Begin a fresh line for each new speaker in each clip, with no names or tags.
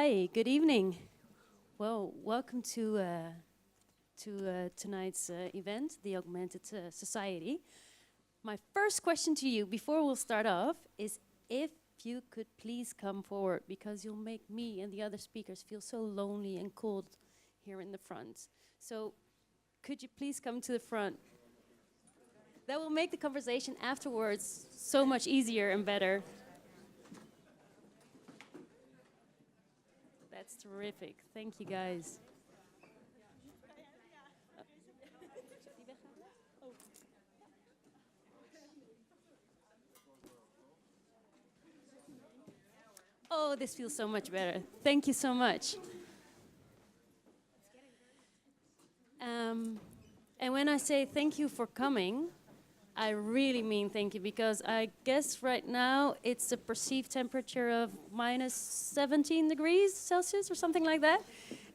Hi, good evening. Well, welcome to tonight's event, the Augmented Society. My first question to you, before we'll start off, is if you could please come forward, because you'll make me and the other speakers feel so lonely and cold here in the front. So, could you please come to the front? That will make the conversation afterwards so much easier and better. That's terrific. Thank you, guys. Oh, this feels so much better. Thank you so much. And when I say thank you for coming, I really mean thank you, because I guess right now it's a perceived temperature of minus 17 degrees Celsius or something like that.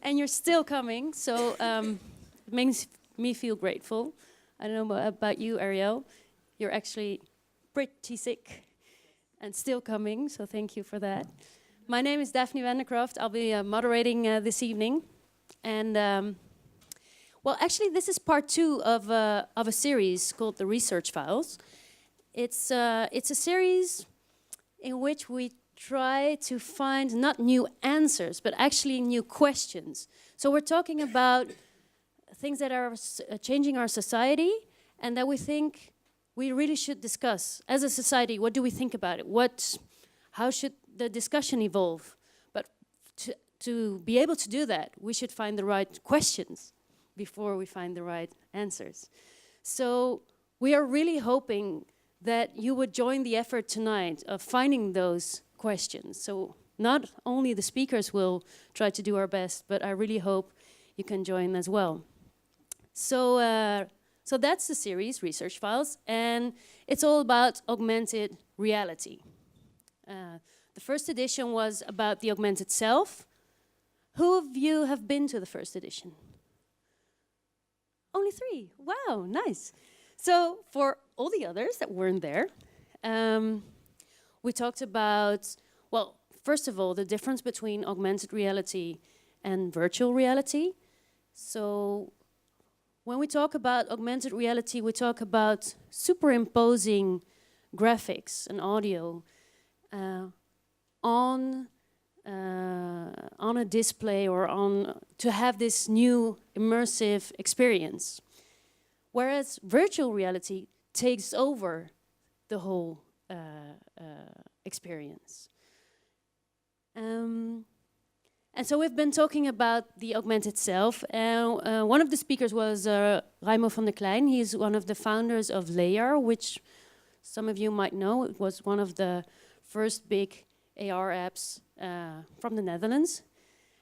And you're still coming, so it makes me feel grateful. I don't know about you, Ariel. You're actually pretty sick and still coming, so thank you for that. My name is Daphne Vandercroft. I'll be moderating this evening. And well, actually, this is part 2 of a series called The Research Files. It's a series in which we try to find not new answers, but actually new questions. So we're talking about things that are changing our society and that we think we really should discuss. As a society, what do we think about it? How should the discussion evolve? But to be able to do that, we should find the right questions before we find the right answers. So we are really hoping that you would join the effort tonight of finding those questions. So not only the speakers will try to do our best, but I really hope you can join as well. So that's the series, Research Files, and it's all about augmented reality. The first edition was about the augmented self. Who of you have been to the first edition? Only 3. Wow, nice. So for all the others that weren't there, we talked about, well, first of all, the difference between augmented reality and virtual reality. So when we talk about augmented reality, we talk about superimposing graphics and audio on a display or to have this new immersive experience. Whereas virtual reality takes over the whole experience. And so we've been talking about the augmented self. One of the speakers was Raimo van der Klein. He's one of the founders of Layar, which some of you might know. It was one of the first big AR apps from the Netherlands.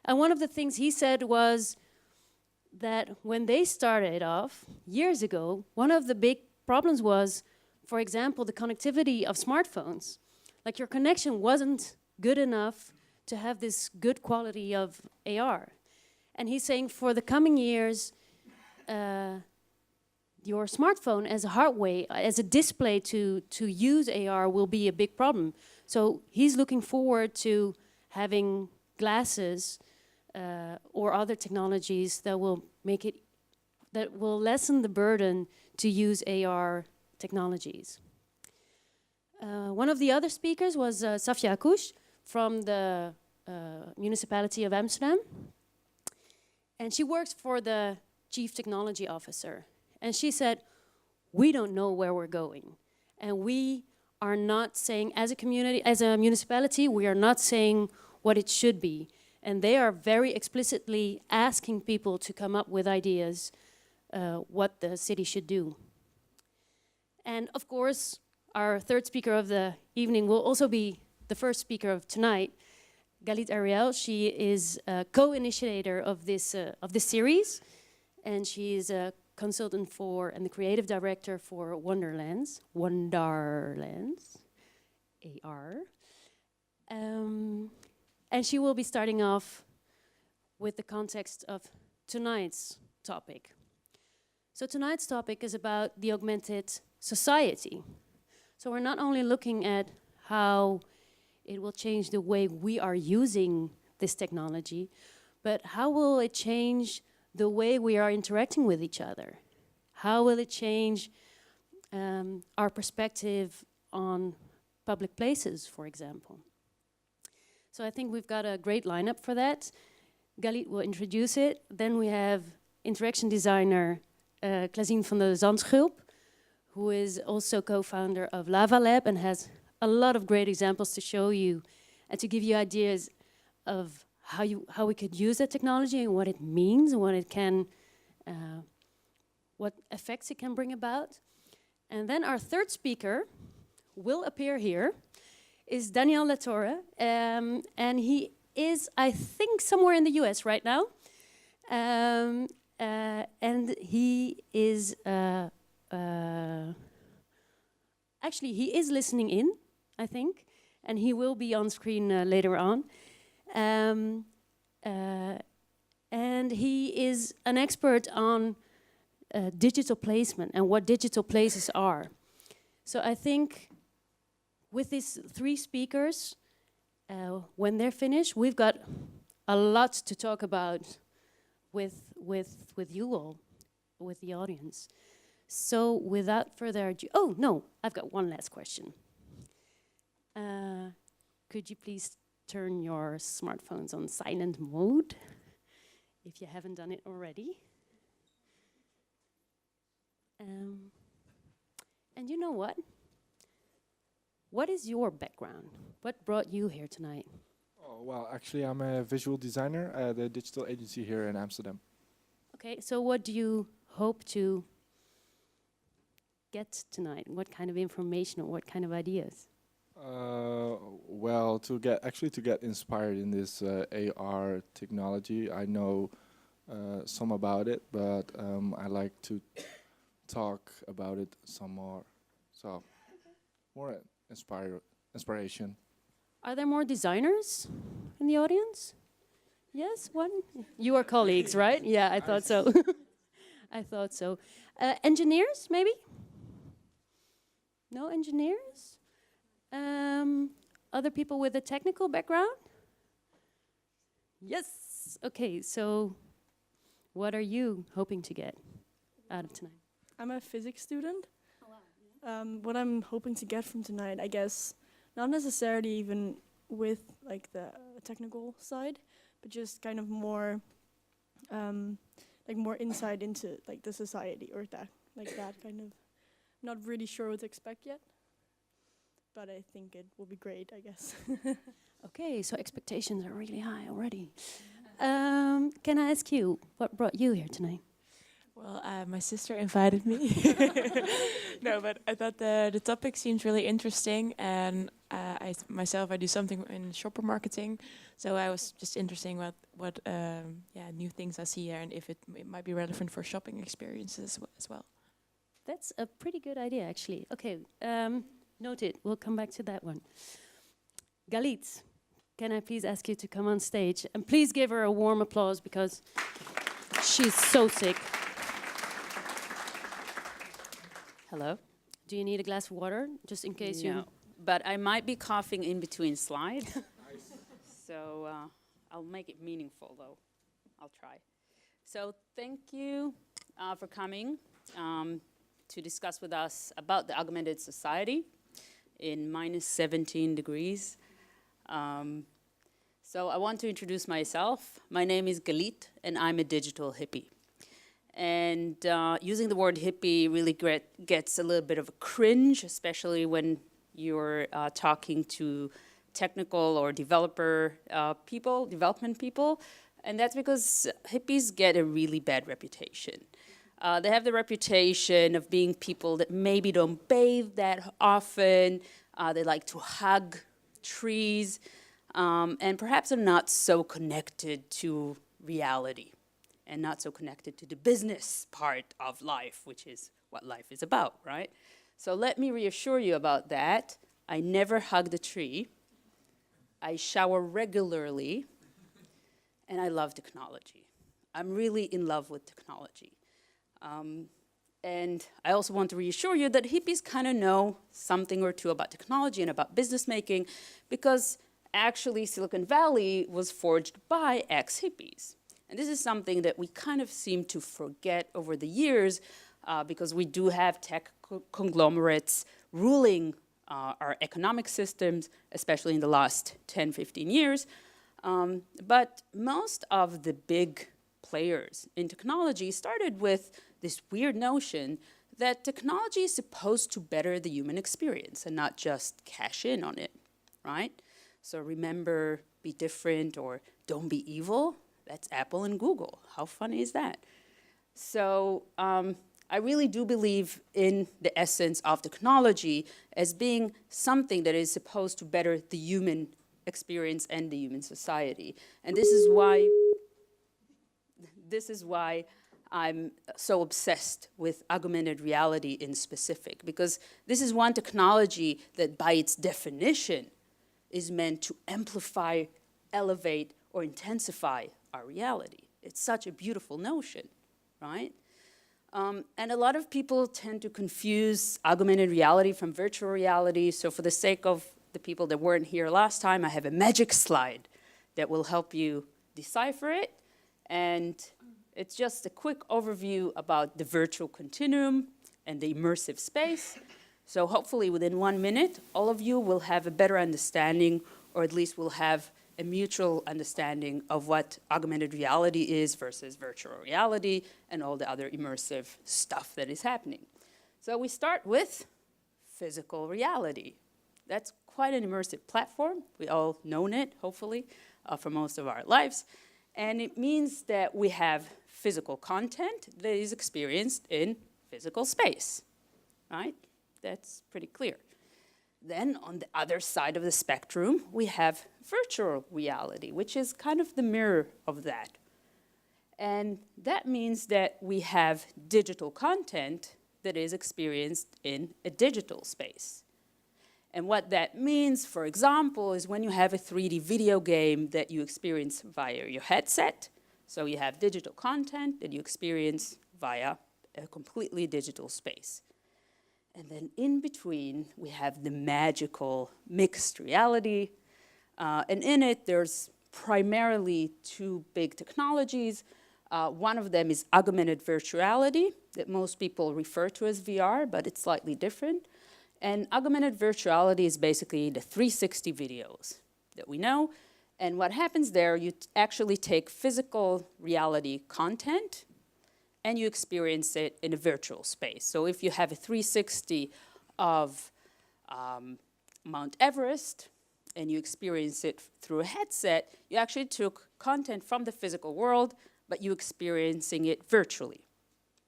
And one of the things he said was that when they started off years ago, one of the big problems was, for example, the connectivity of smartphones. Like your connection wasn't good enough to have this good quality of AR. And he's saying for the coming years, your smartphone as a hardware, as a display to use AR will be a big problem. So he's looking forward to having glasses or other technologies that will lessen the burden to use AR technologies. One of the other speakers was Safia Pakhuis from the municipality of Amsterdam. And she works for the chief technology officer. And she said, we don't know where we're going. And we are not saying, as a community, as a municipality, we are not saying what it should be. And they are very explicitly asking people to come up with ideas what the city should do. And of course, our third speaker of the evening will also be the first speaker of tonight, Galit Ariel. She is a co-initiator of this series, and she is a consultant for and the creative director for Wonderlands, AR. And she will be starting off with the context of tonight's topic. So tonight's topic is about the augmented society. So we're not only looking at how it will change the way we are using this technology, but how will it change the way we are interacting with each other? How will it change our perspective on public places, for example? So I think we've got a great lineup for that. Galit will introduce it. Then we have interaction designer Klazien van de Zandschulp, who is also co-founder of Lava Lab and has a lot of great examples to show you and to give you ideas of how we could use that technology and what it means and what it can, what effects it can bring about. And then our third speaker will appear here, is Daniel Latorre, and he is, I think, somewhere in the US right now. And he is, actually, he is listening in, I think, and he will be on screen later on. And he is an expert on digital placement and what digital places are. So I think with these three speakers, when they're finished, we've got a lot to talk about with you all, with the audience. So without further ado, oh no, I've got one last question. Could you please turn your smartphones on silent mode, if you haven't done it already? And you know what? What is your background? What brought you here tonight?
Oh, well, actually, I'm a visual designer at a digital agency here in Amsterdam.
Okay, so what do you hope to get tonight? What kind of information or what kind of ideas?
Well, to get inspired in this AR technology, I know some about it, but I like to talk about it some more. So, more inspiration.
Are there more designers in the audience? Yes, one? You are colleagues, right? Yeah, I thought so. I thought so. Engineers, maybe? No engineers? Other people with a technical background? Yes. Okay, so what are you hoping to get out of tonight?
I'm a physics student. Oh, wow. What I'm hoping to get from tonight, I guess, not necessarily even with like the technical side, but just kind of more, like more insight into like the society or that kind of. Not really sure what to expect yet, but I think it will be great, I guess.
Okay, so expectations are really high already. Can I ask you, what brought you here tonight?
Well, my sister invited me. No, but I thought the topic seems really interesting, and I do something in shopper marketing, so I was just interested what new things I see here, and if it might be relevant for shopping experiences as well.
That's a pretty good idea, actually. Okay, noted. We'll come back to that one. Galit, can I please ask you to come on stage? And please give her a warm applause because she's so sick. Hello. Do you need a glass of water, just in case you...
No, but I might be coughing in between slides. So I'll make it meaningful, though. I'll try. So thank you for coming to discuss with us about the Augmented Society in minus 17 degrees. So I want to introduce myself. My name is Galit, and I'm a digital hippie. And using the word hippie really gets a little bit of a cringe, especially when you're talking to technical or development people. And that's because hippies get a really bad reputation. They have the reputation of being people that maybe don't bathe that often. They like to hug trees, and perhaps are not so connected to reality and not so connected to the business part of life, which is what life is about, right? So let me reassure you about that. I never hug the tree. I shower regularly, and I love technology. I'm really in love with technology. And I also want to reassure you that hippies kind of know something or two about technology and about business making, because actually Silicon Valley was forged by ex-hippies. And this is something that we kind of seem to forget over the years because we do have tech conglomerates ruling our economic systems, especially in the last 10, 15 years. But most of the big players in technology started with this weird notion that technology is supposed to better the human experience and not just cash in on it, right? So remember, be different, or don't be evil. That's Apple and Google. How funny is that? So I really do believe in the essence of technology as being something that is supposed to better the human experience and the human society. And this is why I'm so obsessed with augmented reality in specific, because this is one technology that by its definition is meant to amplify, elevate, or intensify our reality. It's such a beautiful notion, right? And a lot of people tend to confuse augmented reality from virtual reality. So for the sake of the people that weren't here last time, I have a magic slide that will help you decipher it. And it's just a quick overview about the virtual continuum and the immersive space. So hopefully within 1 minute, all of you will have a better understanding, or at least will have a mutual understanding of what augmented reality is versus virtual reality and all the other immersive stuff that is happening. So we start with physical reality. That's quite an immersive platform. We all known it, hopefully, for most of our lives. And it means that we have physical content that is experienced in physical space, right? That's pretty clear. Then on the other side of the spectrum, we have virtual reality, which is kind of the mirror of that. And that means that we have digital content that is experienced in a digital space. And what that means, for example, is when you have a 3D video game that you experience via your headset. So you have digital content that you experience via a completely digital space. And then in between, we have the magical mixed reality. And in it, there's primarily two big technologies. One of them is augmented virtuality, that most people refer to as VR, but it's slightly different. And augmented virtuality is basically the 360 videos that we know. And what happens there, you actually take physical reality content and you experience it in a virtual space. So if you have a 360 of Mount Everest and you experience it through a headset, you actually took content from the physical world, but you're experiencing it virtually,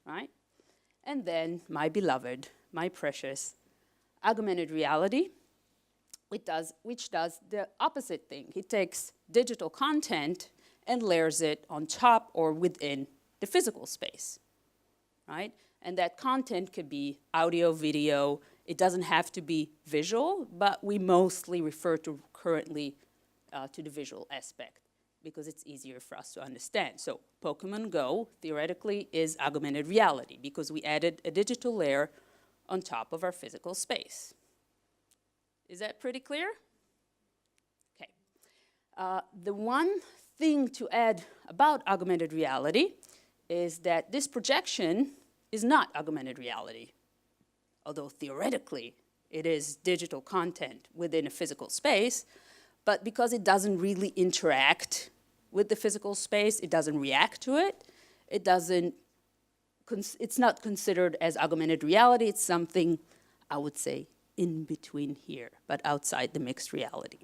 right? And then, my beloved, my precious, augmented reality, which does the opposite thing. It takes digital content and layers it on top or within the physical space, right? And that content could be audio, video. It doesn't have to be visual, but we mostly refer to currently to the visual aspect because it's easier for us to understand. So Pokemon Go, theoretically, is augmented reality because we added a digital layer on top of our physical space. Is that pretty clear? Okay. The one thing to add about augmented reality is that this projection is not augmented reality, although theoretically it is digital content within a physical space, but because it doesn't really interact with the physical space, it doesn't react to it, it's not considered as augmented reality. It's something, I would say, in between here, but outside the mixed reality.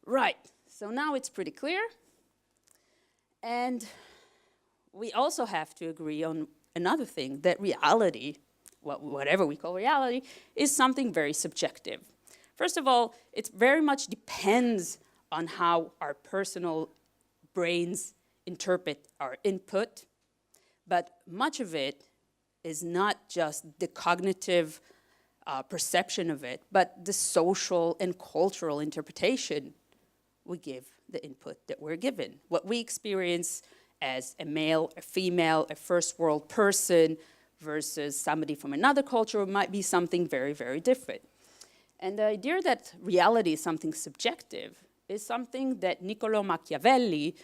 Right, so now it's pretty clear. And we also have to agree on another thing, that reality, whatever we call reality, is something very subjective. First of all, it very much depends on how our personal brains interpret our input, but much of it is not just the cognitive perception of it, but the social and cultural interpretation we give the input that we're given. What we experience as a male, a female, a first world person versus somebody from another culture might be something very, very different. And the idea that reality is something subjective is something that Niccolò Machiavelli,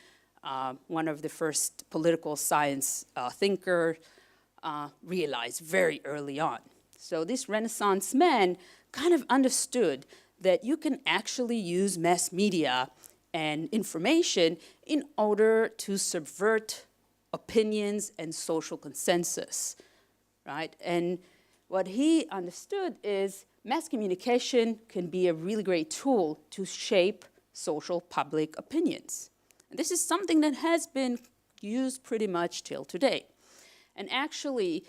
one of the first political science thinker, realized very early on. So this Renaissance man kind of understood that you can actually use mass media and information in order to subvert opinions and social consensus, right? And what he understood is mass communication can be a really great tool to shape social public opinions. And this is something that has been used pretty much till today. And actually,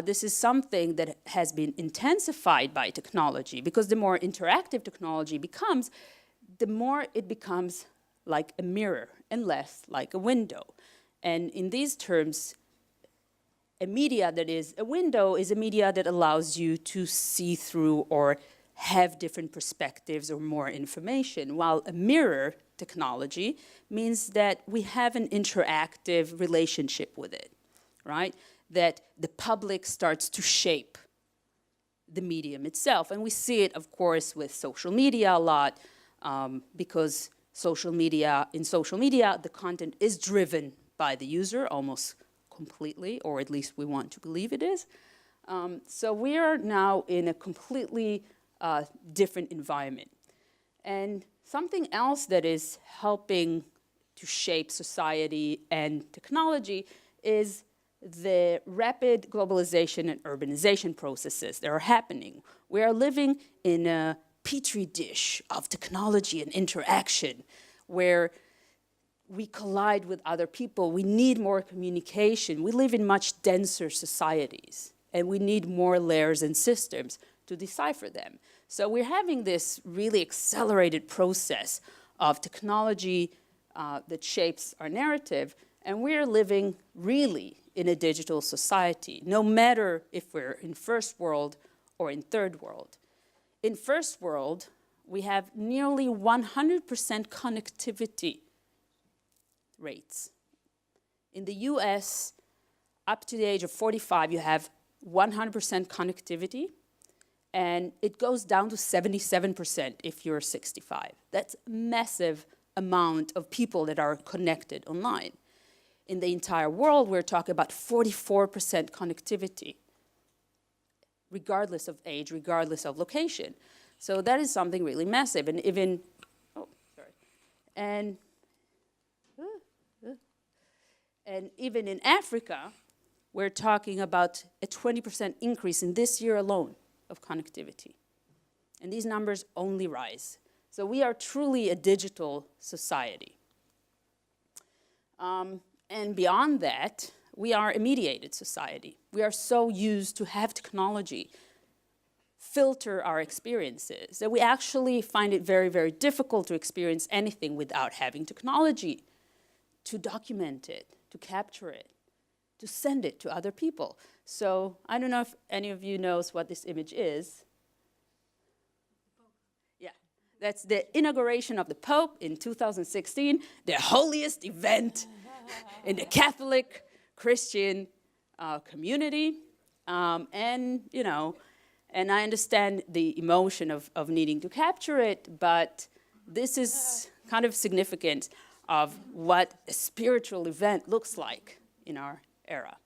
this is something that has been intensified by technology, because the more interactive technology becomes, the more it becomes like a mirror and less like a window. And in these terms, a media that is a window is a media that allows you to see through or have different perspectives or more information, while a mirror technology means that we have an interactive relationship with it, right? That the public starts to shape the medium itself. And we see it, of course, with social media a lot, because in social media, the content is driven by the user almost completely, or at least we want to believe it is. So we are now in a completely different environment. And something else that is helping to shape society and technology is the rapid globalization and urbanization processes that are happening. We are living in a petri dish of technology and interaction where we collide with other people. We need more communication. We live in much denser societies, and we need more layers and systems to decipher them. So we're having this really accelerated process of technology that shapes our narrative, and we're living really in a digital society, no matter if we're in first world or in third world. In first world, we have nearly 100% connectivity rates. In the US, up to the age of 45, you have 100% connectivity, and it goes down to 77% if you're 65. That's a massive amount of people that are connected online. In the entire world, we're talking about 44% connectivity, regardless of age, regardless of location. So that is something really massive. And even, and even in Africa, we're talking about a 20% increase in this year alone of connectivity. And these numbers only rise. So we are truly a digital society. And beyond that, we are a mediated society. We are so used to have technology filter our experiences that we actually find it very, very difficult to experience anything without having technology to document it, to capture it, to send it to other people. So I don't know if any of you knows what this image is. Yeah, that's the inauguration of the Pope in 2016, the holiest event in the Catholic Christian community. And, you know, and I understand the emotion of needing to capture it, but this is kind of significant of what a spiritual event looks like in our era.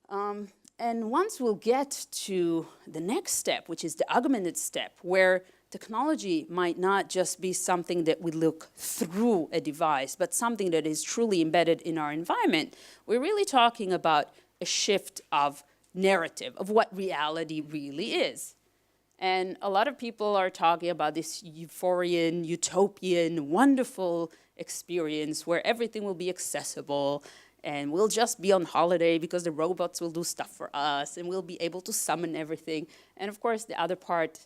And once we'll get to the next step, which is the augmented step, where technology might not just be something that we look through a device, but something that is truly embedded in our environment, we're really talking about a shift of narrative, of what reality really is. And a lot of people are talking about this euphorian, utopian, wonderful experience where everything will be accessible and we'll just be on holiday because the robots will do stuff for us and we'll be able to summon everything. And of course, the other part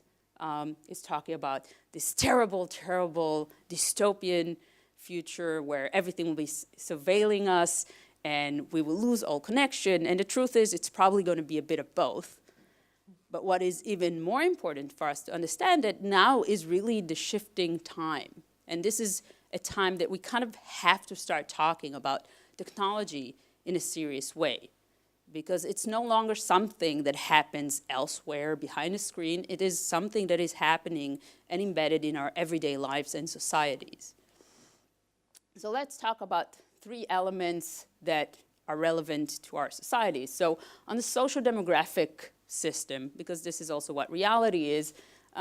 is talking about this terrible, terrible dystopian future where everything will be surveilling us and we will lose all connection. And the truth is, it's probably going to be a bit of both. But what is even more important for us to understand that now is really the shifting time. And this is a time that we kind of have to start talking about technology in a serious way. because it's no longer something that happens elsewhere behind a screen. It is something that is happening and embedded in our everyday lives and societies. So let's talk about 3 elements that are relevant to our societies. So on the social demographic system, because this is also what reality is,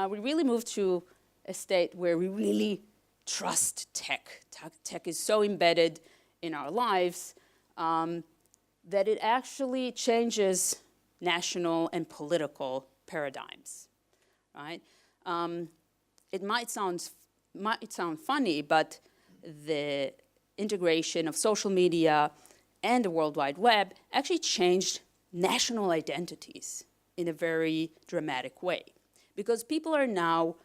we really moved to a state where we really trust tech. Tech is so embedded in our lives that it actually changes national and political paradigms, right? It might sound funny, but the integration of social media and the World Wide Web actually changed national identities in a very dramatic way. Because people are now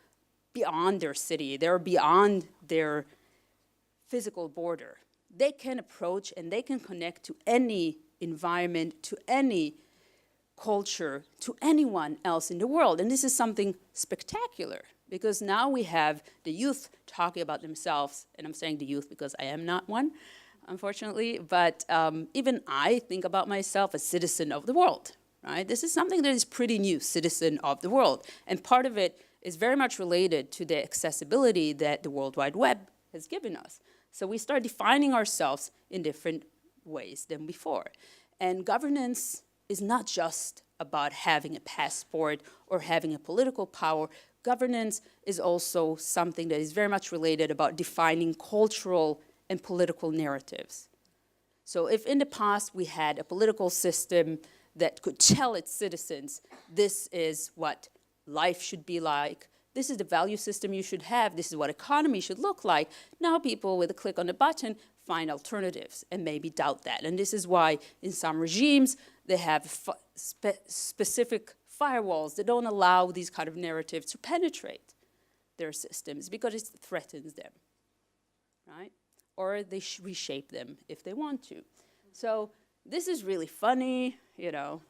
beyond their city, they're beyond their physical border. They can approach and they can connect to any environment, to any culture, to anyone else in the world. And this is something spectacular, because now we have the youth talking about themselves, and I'm saying the youth because I am not one, unfortunately, but even I think about myself as citizen of the world, right? This is something that is pretty new, citizen of the world. And part of it is very much related to the accessibility that the World Wide Web has given us. So we start defining ourselves in different ways than before. And governance is not just about having a passport or having a political power. Governance is also something that is very much related about defining cultural and political narratives. So if in the past we had a political system that could tell its citizens, this is what life should be like, this is the value system you should have, this is what economy should look like, now people with a click on the button find alternatives and maybe doubt that. And this is why in some regimes they have specific firewalls that don't allow these kind of narratives to penetrate their systems because it threatens them, right? Or they reshape them if they want to. So this is really funny, you know,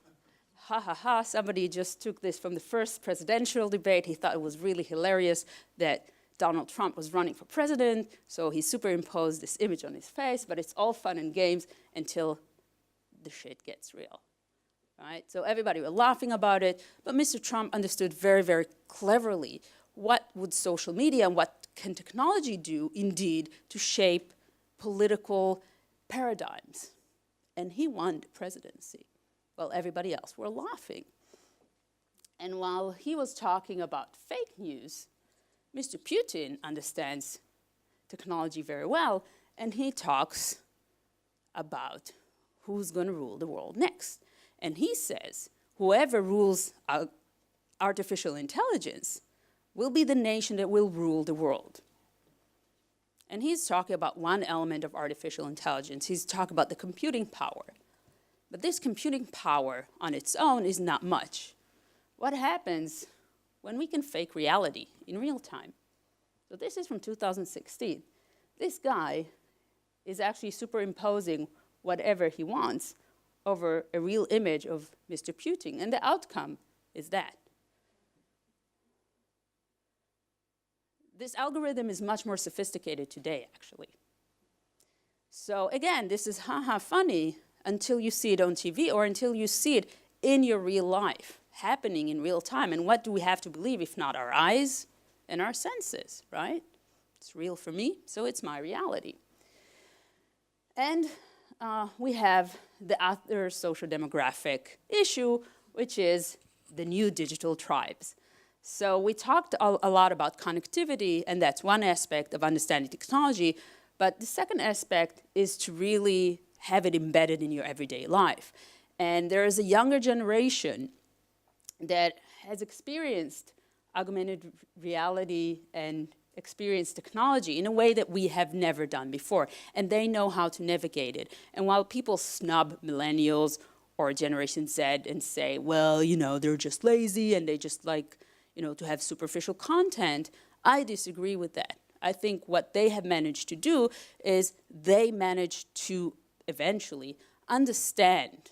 ha ha ha, somebody just took this from the first presidential debate. He thought it was really hilarious that Donald Trump was running for president, so he superimposed this image on his face, but it's all fun and games until the shit gets real, right? So everybody was laughing about it, but Mr. Trump understood very, very cleverly what would social media and what can technology do, indeed, to shape political paradigms. And he won the presidency, while everybody else were laughing. And while he was talking about fake news, Mr. Putin understands technology very well, and he talks about who's going to rule the world next. And he says, whoever rules artificial intelligence will be the nation that will rule the world. And he's talking about one element of artificial intelligence. He's talking about the computing power. But this computing power on its own is not much. What happens when we can fake reality in real time? So this is from 2016. This guy is actually superimposing whatever he wants over a real image of Mr. Putin, and the outcome is that. This algorithm is much more sophisticated today, actually. So again, this is haha funny until you see it on TV or until you see it in your real life, happening in real time. And what do we have to believe if not our eyes and our senses, right? It's real for me, so it's my reality. And we have the other social demographic issue, which is the new digital tribes. So we talked a lot about connectivity, and that's one aspect of understanding technology, but the second aspect is to really have it embedded in your everyday life. And there is a younger generation that has experienced augmented reality and experienced technology in a way that we have never done before, and they know how to navigate it. And while people snub millennials or Generation Z and say, well, you know, they're just lazy and they just like, you know, to have superficial content, I disagree with that. I think what they have managed to do is they managed to eventually understand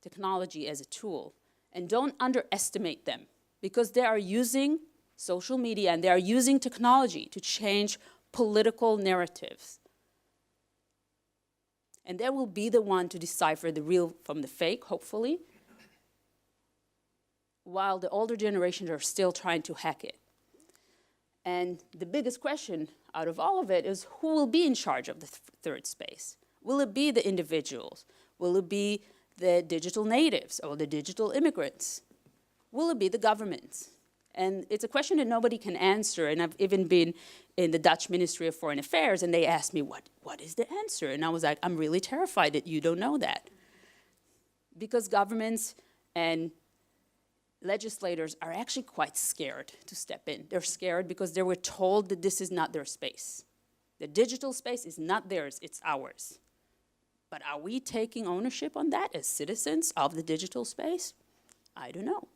technology as a tool, and don't underestimate them, because they are using social media and they are using technology to change political narratives. And they will be the one to decipher the real from the fake, hopefully, while the older generations are still trying to hack it. And the biggest question out of all of it is who will be in charge of the third space? Will it be the individuals? Will it be the digital natives or the digital immigrants? Will it be the governments? And it's a question that nobody can answer. And I've even been in the Dutch Ministry of Foreign Affairs, and they asked me, what is the answer? And I was like, I'm really terrified that you don't know that. Because governments and legislators are actually quite scared to step in. They're scared because they were told that this is not their space. The digital space is not theirs, it's ours. But are we taking ownership on that as citizens of the digital space? I don't know.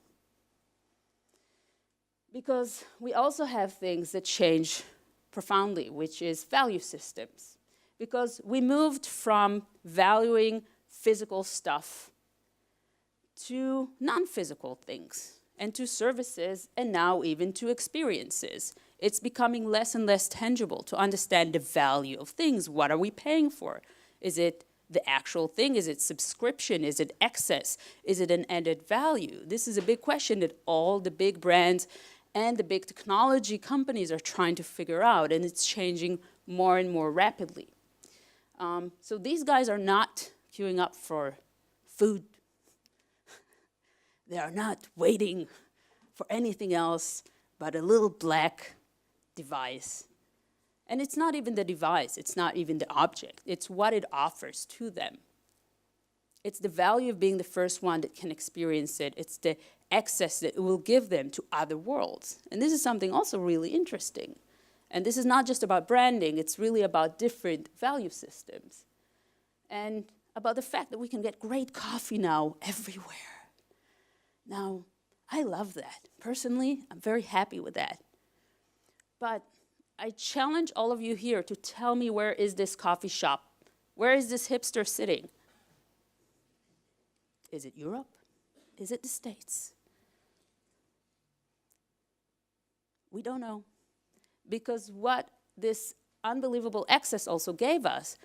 Because we also have things that change profoundly, which is value systems. Because we moved from valuing physical stuff to non-physical things, and to services, and now even to experiences. It's becoming less and less tangible to understand the value of things. What are we paying for? Is it the actual thing? Is it subscription? Is it access? Is it an added value? This is a big question that all the big brands and the big technology companies are trying to figure out, and it's changing more and more rapidly. So these guys are not queuing up for food. They are not waiting for anything else but a little black device. And it's not even the device, it's not even the object, it's what it offers to them. It's the value of being the first one that can experience it. It's the access that it will give them to other worlds. And this is something also really interesting. And this is not just about branding, it's really about different value systems. And about the fact that we can get great coffee now everywhere. Now, I love that. Personally, I'm very happy with that. But I challenge all of you here to tell me, where is this coffee shop? Where is this hipster sitting? Is it Europe? Is it the States? We don't know. Because what this unbelievable access also gave us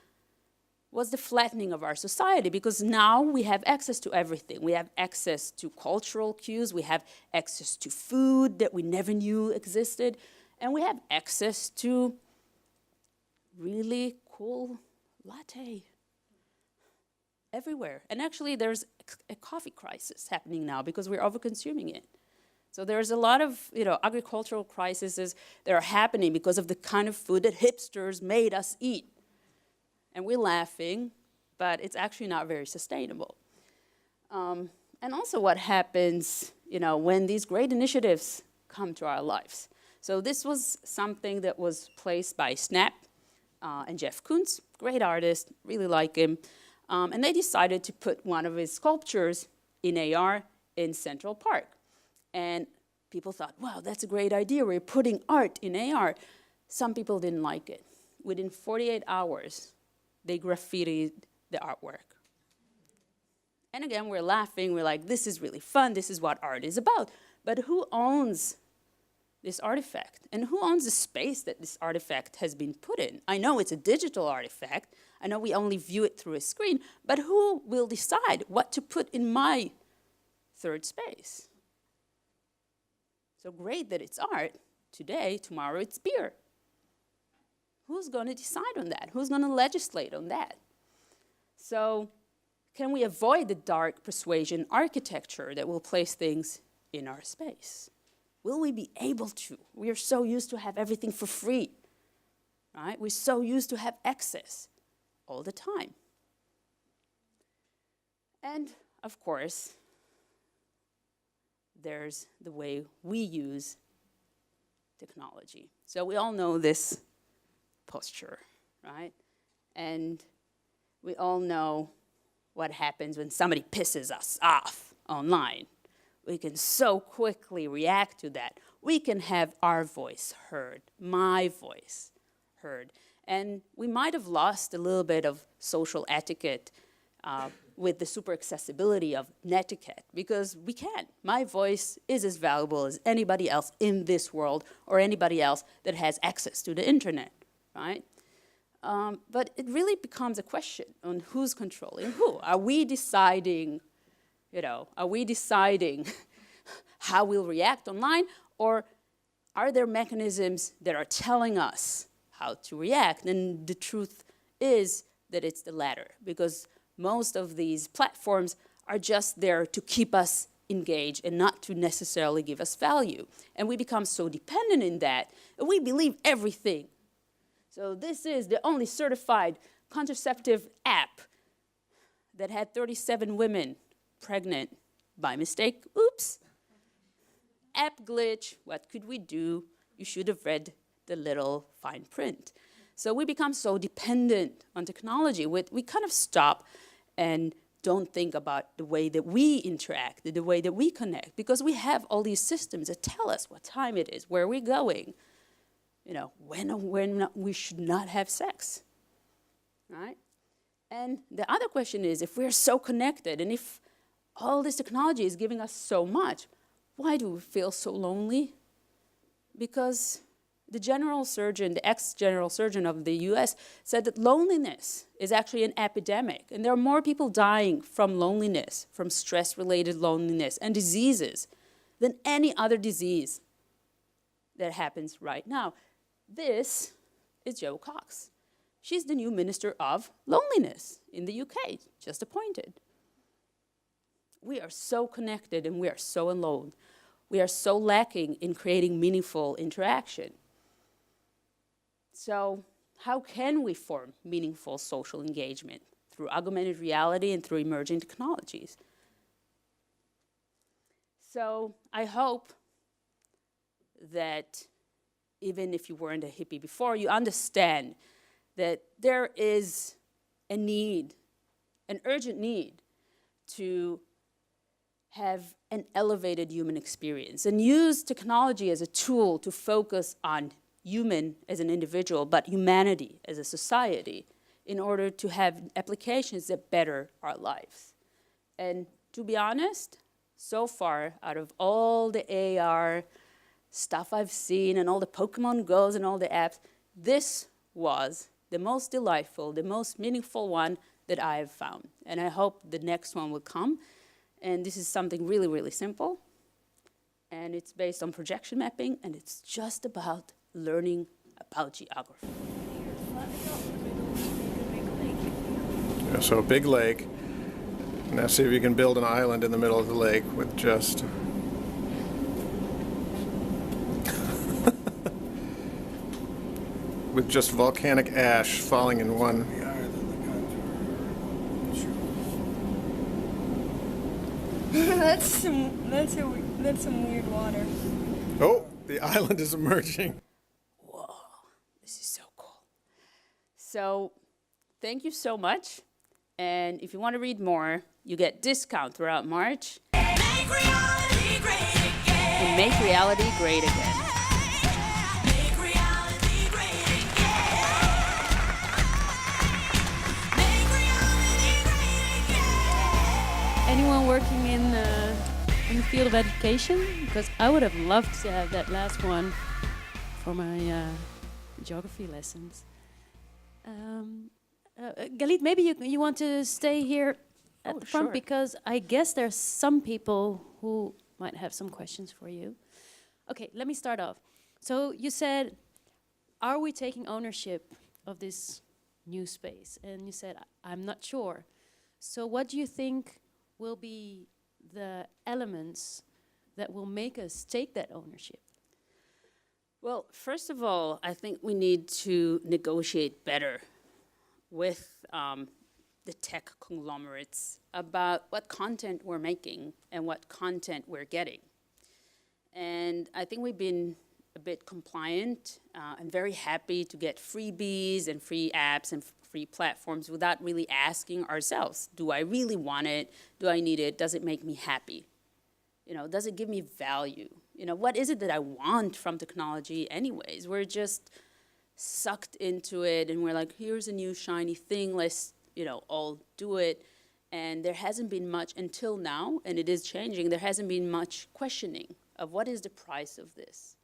was the flattening of our society, because now we have access to everything. We have access to cultural cues, we have access to food that we never knew existed, and we have access to really cool latte everywhere. And actually there's a coffee crisis happening now because we're over-consuming it. So there's a lot of agricultural crises that are happening because of the kind of food that hipsters made us eat. And we're laughing, but it's actually not very sustainable. And also what happens, when these great initiatives come to our lives. So this was something that was placed by Snap and Jeff Koons, great artist, really like him. And they decided to put one of his sculptures in AR in Central Park. And people thought, wow, that's a great idea. We're putting art in AR. Some people didn't like it. Within 48 hours, they graffitied the artwork. And again, we're laughing. We're like, this is really fun. This is what art is about. But who owns this artifact? And who owns the space that this artifact has been put in? I know it's a digital artifact. I know we only view it through a screen. But who will decide what to put in my third space? So great that it's art. Today, tomorrow it's beer. Who's going to decide on that? Who's going to legislate on that? So can we avoid the dark persuasion architecture that will place things in our space? Will we be able to? We are so used to have everything for free, right? We're so used to have access all the time. And of course, there's the way we use technology. So we all know this posture, right? And we all know what happens when somebody pisses us off online. We can so quickly react to that. We can have our voice heard, my voice heard. And we might have lost a little bit of social etiquette with the super accessibility of netiquette, because we can't. My voice is as valuable as anybody else in this world or anybody else that has access to the internet, right? But it really becomes a question on who's controlling who. Are we deciding, are we deciding how we'll react online, or are there mechanisms that are telling us how to react? And the truth is that it's the latter, because most of these platforms are just there to keep us engaged and not to necessarily give us value. And we become so dependent in that we believe everything. So this is the only certified contraceptive app that had 37 women pregnant by mistake. Oops. App glitch, what could we do? You should have read the little fine print. So we become so dependent on technology, we kind of stop and don't think about the way that we interact, the way that we connect, because we have all these systems that tell us what time it is, where we're going, when we should not have sex, right? And the other question is, if we're so connected and if all this technology is giving us so much, why do we feel so lonely? Because the general surgeon, the ex-general surgeon of the US, said that loneliness is actually an epidemic. And there are more people dying from loneliness, from stress-related loneliness and diseases than any other disease that happens right now. This is Jo Cox. She's the new Minister of Loneliness in the UK, just appointed. We are so connected and we are so alone. We are so lacking in creating meaningful interaction. So how can we form meaningful social engagement? Through augmented reality and through emerging technologies. So I hope that even if you weren't a hippie before, you understand that there is a need, an urgent need to have an elevated human experience and use technology as a tool to focus on human as an individual, but humanity as a society in order to have applications that better our lives. And to be honest, so far, out of all the AR stuff I've seen and all the Pokemon Go's and all the apps, this was the most delightful, the most meaningful one that I have found. And I hope the next one will come. And this is something really, really simple. And it's based on projection mapping, and it's just about learning about geography.
Yeah, so a big lake. Now see if you can build an island in the middle of the lake with just... with just volcanic ash falling in one.
That's some weird water.
Oh, the island is emerging.
Whoa, this is so cool. So thank you so much. And if you want to read more, you get discount throughout March. Make reality great again. And make reality great again. Make reality great again. Make reality great again.
Anyone working in the field of education? Because I would have loved to have that last one for my geography lessons. Galit, maybe you want to stay here at the front,
sure.
because I guess there's some people who might have some questions for you. Okay, let me start off. So you said, are we taking ownership of this new space? And you said, I'm not sure. So what do you think will be the elements that will make us take that ownership?
Well, first of all, I think we need to negotiate better with the tech conglomerates about what content we're making and what content we're getting. And I think we've been a bit compliant and very happy to get freebies and free apps and free platforms without really asking ourselves, do I really want it? Do I need it? Does it make me happy? Does it give me value? What is it that I want from technology anyways? We're just sucked into it and we're like, here's a new shiny thing, let's, all do it. And there hasn't been much until now, and it is changing, there hasn't been much questioning of what is the price of this?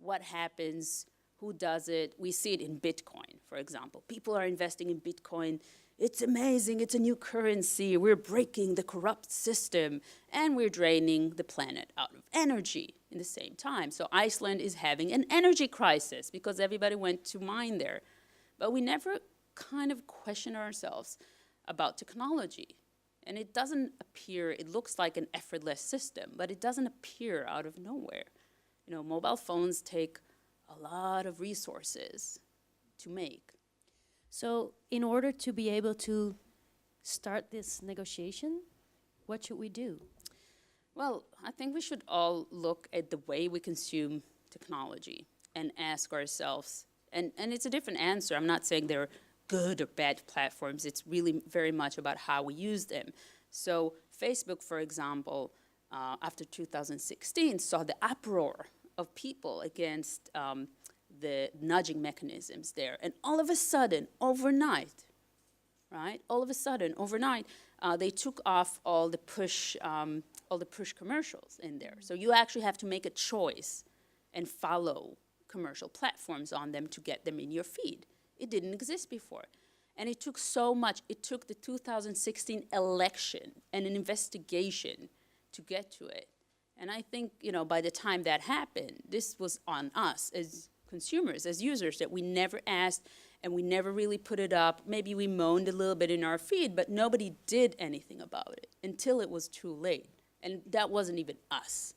What happens Who does it? We see it in Bitcoin, for example. People are investing in Bitcoin. It's amazing, it's a new currency. We're breaking the corrupt system, and we're draining the planet out of energy in the same time. So Iceland is having an energy crisis because everybody went to mine there. But we never kind of question ourselves about technology. And it doesn't appear, it looks like an effortless system, but it doesn't appear out of nowhere. You know, mobile phones take a lot of resources to make.
So in order to be able to start this negotiation, what should we do?
Well, I think we should all look at the way we consume technology and ask ourselves, and it's a different answer. I'm not saying they're good or bad platforms. It's really very much about how we use them. So Facebook, for example, after 2016, saw the uproar of people against the nudging mechanisms there. And all of a sudden, overnight, right? All of a sudden, overnight, they took off all the push commercials in there. So you actually have to make a choice and follow commercial platforms on them to get them in your feed. It didn't exist before. And it took so much. It took the 2016 election and an investigation to get to it. And I think, you know, by the time that happened, this was on us as consumers, as users, that we never asked and we never really put it up. Maybe we moaned a little bit in our feed, but nobody did anything about it until it was too late. And that wasn't even us.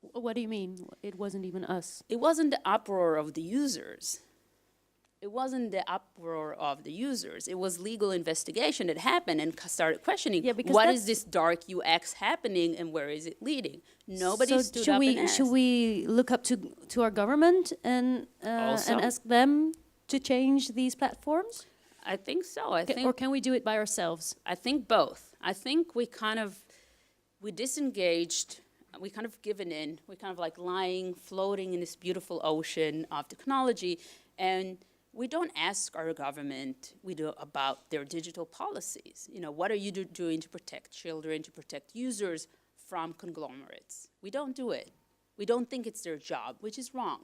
What do you mean? It wasn't even us.
It wasn't the uproar of the users. It wasn't the uproar of the users. It was legal investigation that happened and started questioning, what is this dark UX happening and where is it leading? Nobody stood up and asked.
Should we look up to our government and ask them to change these platforms?
I think so.
Or can we do it by ourselves?
I think both. I think we disengaged, we kind of given in, we kind of like lying, floating in this beautiful ocean of technology, and we don't ask our government about their digital policies. You know, what are you doing to protect children, to protect users from conglomerates? We don't do it. We don't think it's their job, which is wrong.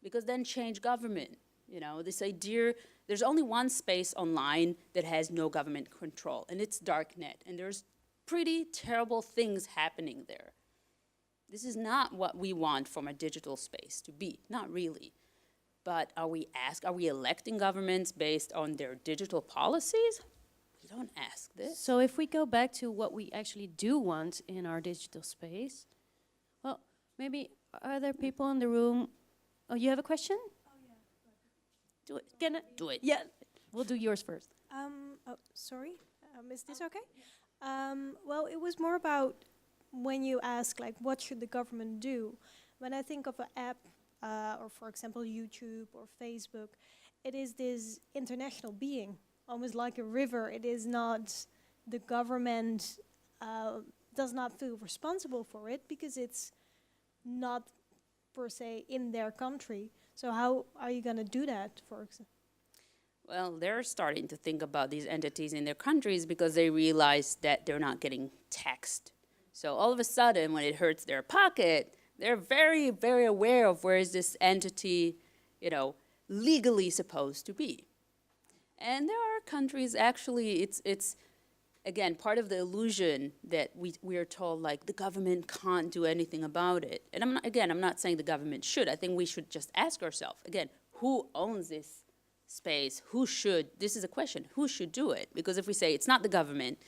Because then change government. You know, they say, there's only one space online that has no government control, and it's darknet. And there's pretty terrible things happening there. This is not what we want from a digital space to be, not really. But are we electing governments based on their digital policies? We don't ask this.
So if we go back to what we actually do want in our digital space, well, maybe are there people in the room? Oh, you have a question?
Oh, yeah.
Do it. Can I?
Do it.
Yeah, we'll do yours first.
Oh, sorry. Is this okay? Well, it was more about when you ask, like, what should the government do? When I think of an app, or for example, YouTube or Facebook, it is this international being, almost like a river. It is not, the government does not feel responsible for it because it's not per se in their country. So how are you going to do that, for example?
Well, they're starting to think about these entities in their countries because they realize that they're not getting taxed. So all of a sudden, when it hurts their pocket, they're very, very aware of where is this entity, you know, legally supposed to be. And there are countries, actually, it's again, part of the illusion that we are told, like, the government can't do anything about it. And I'm not saying the government should. I think we should just ask ourselves, again, who owns this space? Who should? This is a question. Who should do it? Because if we say it's not the government,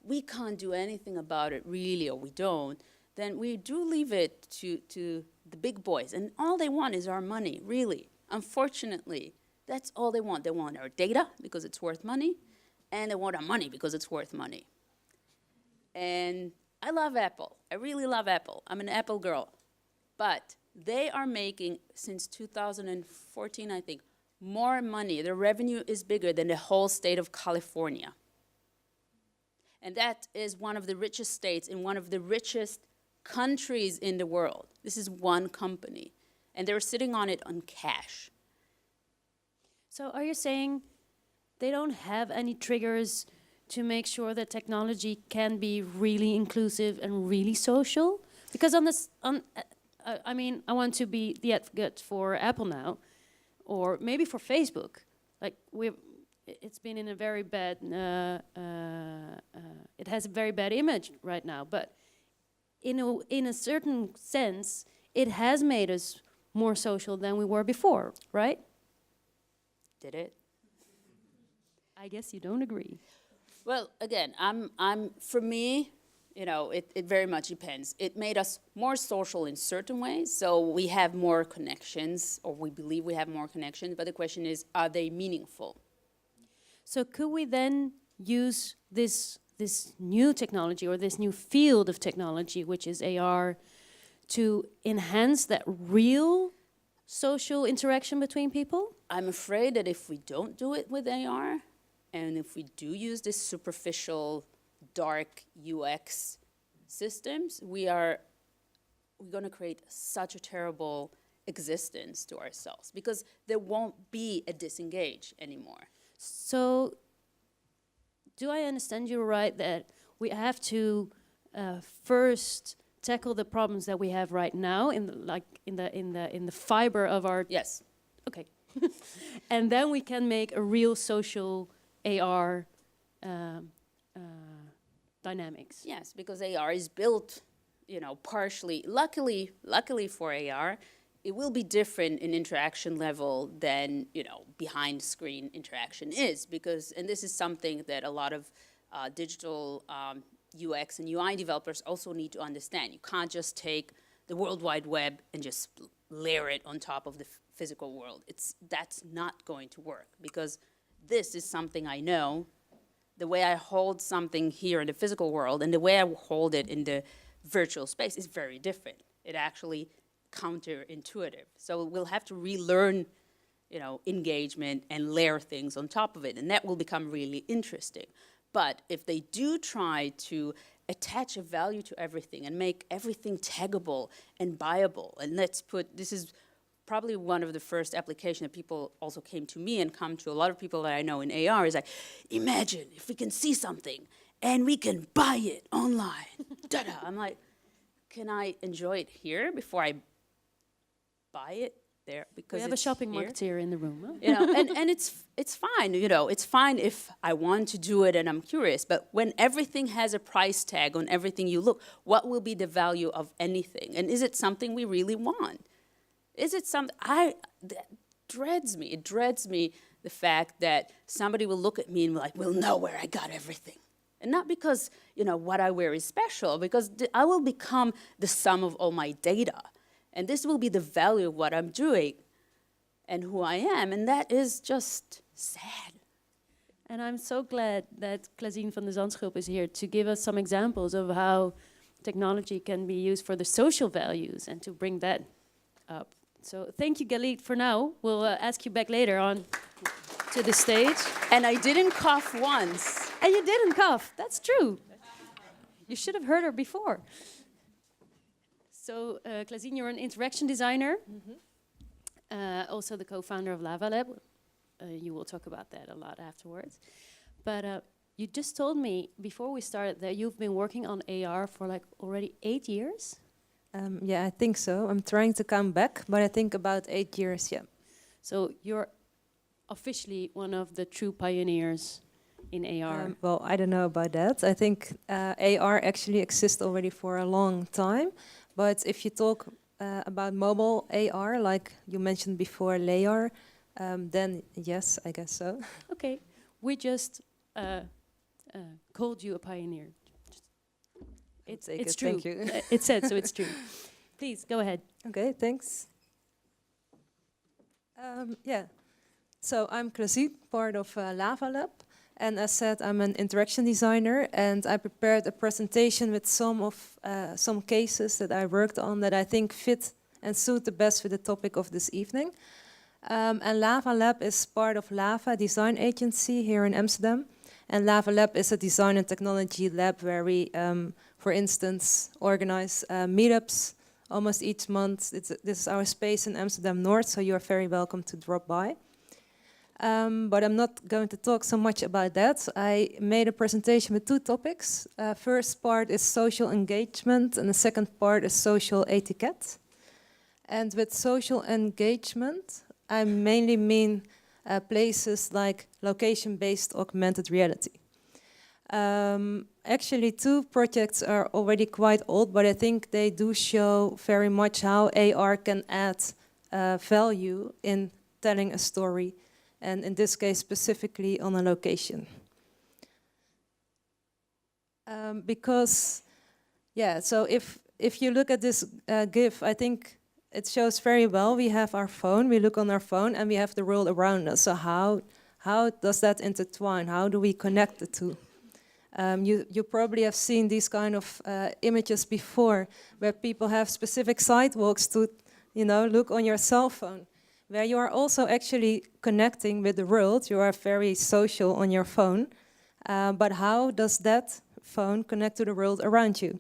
we can't do anything about it, really, or we don't, then we do leave it to the big boys. And all they want is our money, really. Unfortunately, that's all they want. They want our data because it's worth money, and they want our money because it's worth money. And I love Apple. I really love Apple. I'm an Apple girl. But they are making, since 2014, I think, more money. Their revenue is bigger than the whole state of California. And that is one of the richest states in one of the richest countries in the world. This is one company. And they're sitting on it on cash.
So are you saying they don't have any triggers to make sure that technology can be really inclusive and really social? Because I mean, I want to be the advocate for Apple now, or maybe for Facebook. Like it's been in a very bad. It has a very bad image right now, but in a certain sense, it has made us more social than we were before, right?
Did it?
I guess you don't agree.
Well, again, for me, you know, it very much depends. It made us more social in certain ways, so we have more connections, or we believe we have more connections, but the question is, are they meaningful?
So could we then use this new technology or this new field of technology, which is AR, to enhance that real social interaction between people?
I'm afraid that if we don't do it with AR, and if we do use this superficial, dark UX systems, we're going to create such a terrible existence to ourselves, because there won't be a disengage anymore.
So, do I understand you right that we have to first tackle the problems that we have right now in the fiber of our?
Yes.
Okay, and then we can make a real social AR dynamics.
Yes, because AR is built, you know, partially. Luckily for AR, it will be different in interaction level than, you know, behind screen interaction is, because, and this is something that a lot of digital UX and UI developers also need to understand. You can't just take the World Wide Web and just layer it on top of the physical world. That's not going to work, because this is something I know. The way I hold something here in the physical world and the way I hold it in the virtual space is very different. It actually counterintuitive. So we'll have to relearn, you know, engagement and layer things on top of it, and that will become really interesting. But if they do try to attach a value to everything and make everything taggable and buyable, and this is probably one of the first applications that people also came to me and come to a lot of people that I know in AR, is like, imagine if we can see something and we can buy it online. Da-da. I'm like, can I enjoy it here before I buy it there? Because
We have a shopping marketeer in the room. Huh?
You know, and it's fine, you know, it's fine if I want to do it and I'm curious, but when everything has a price tag on everything you look, what will be the value of anything? And is it something we really want? Is it something, that dreads me. It dreads me, the fact that somebody will look at me and be like, we'll know where I got everything. And not because, you know, what I wear is special, because I will become the sum of all my data. And this will be the value of what I'm doing and who I am. And that is just sad.
And I'm so glad that Klazien van de Zandschulp is here to give us some examples of how technology can be used for the social values and to bring that up. So thank you, Galit, for now. We'll ask you back later on to the stage.
And I didn't cough once.
And you didn't cough. That's true. You should have heard her before. So, Klazien, you're an interaction designer. Also the co-founder of Lava Lab. You will talk about that a lot afterwards. But you just told me before we started that you've been working on AR for like already 8 years?
Yeah, I think so. I'm trying to come back, but I think about 8 years, yeah.
So you're officially one of the true pioneers in AR.
Well, I don't know about that. I think AR actually exists already for a long time. But if you talk about mobile AR, like you mentioned before, layer, then yes, I guess so.
Okay, we just called you a pioneer. It's true.
Thank you.
It said, so it's true. Please, go ahead.
Okay, thanks. Yeah, so I'm Klazien, part of Lava Lab. And as said, I'm an interaction designer, and I prepared a presentation with some cases that I worked on that I think fit and suit the best with the topic of this evening. And Lava Lab is part of Lava Design Agency here in Amsterdam. And Lava Lab is a design and technology lab where we, for instance, organize meetups almost each month. This is our space in Amsterdam North, so you're very welcome to drop by. But I'm not going to talk so much about that. I made a presentation with 2 topics. First part is social engagement, and the second part is social etiquette. And with social engagement, I mainly mean places like location-based augmented reality. Actually, 2 projects are already quite old, but I think they do show very much how AR can add value in telling a story, and in this case specifically on a location. Because, yeah, so if you look at this GIF, I think it shows very well. We have our phone, we look on our phone, and we have the world around us. So how does that intertwine? How do we connect the two? You probably have seen these kind of images before, where people have specific sidewalks to, look on your cell phone, where you are also actually connecting with the world. You are very social on your phone, but how does that phone connect to the world around you?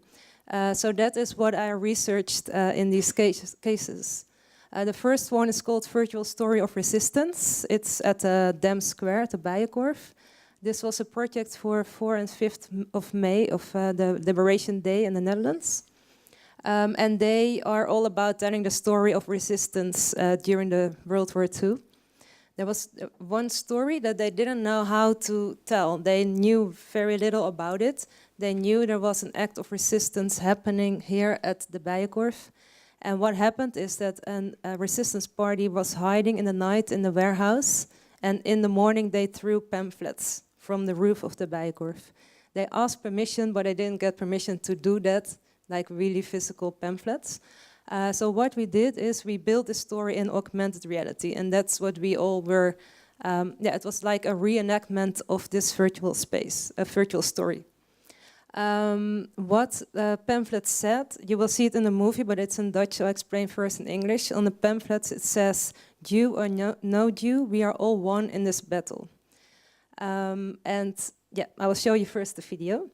So that is what I researched in these cases. The first one is called Virtual Story of Resistance. It's at Dam Square, at the Bijenkorf. This was a project for 4 and 5th of May of the Liberation Day in the Netherlands. And they are all about telling the story of resistance during the World War II. There was one story that they didn't know how to tell. They knew very little about it. They knew there was an act of resistance happening here at the Bijenkorf. And what happened is that a resistance party was hiding in the night in the warehouse. And in the morning they threw pamphlets from the roof of the Bijenkorf. They asked permission, but they didn't get permission to do that, like really physical pamphlets. So what we did is we built the story in augmented reality, and that's what we all were, it was like a reenactment of this virtual space, a virtual story. What the pamphlet said, you will see it in the movie, but it's in Dutch, so I'll explain first in English. On the pamphlets it says, Jew or no Jew, we are all one in this battle. And yeah, I will show you first the video.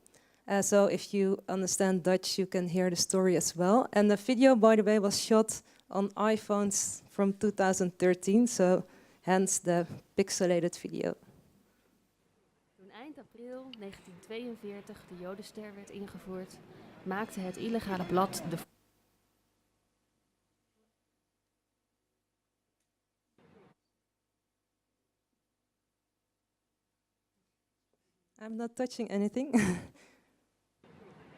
So if you understand Dutch, you can hear the story as well. And the video, by the way, was shot on iPhones from 2013, so hence the pixelated video.
Toen eind april 1942 de Jodenster werd ingevoerd, maakte het illegale blad de...
I'm not touching anything.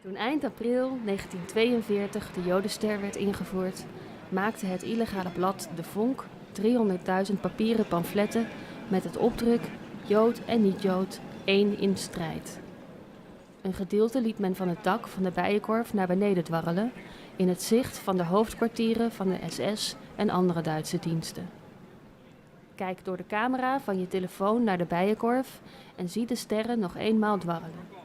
Toen eind april 1942 de Jodenster werd ingevoerd, maakte het illegale blad De Vonk 300.000 papieren pamfletten met het opdruk Jood en niet-Jood, één in strijd. Een gedeelte liet men van het dak van de Bijenkorf naar beneden dwarrelen, in het zicht van de hoofdkwartieren van de SS en andere Duitse diensten. Kijk door de camera van je telefoon naar de Bijenkorf en zie de sterren nog eenmaal dwarrelen.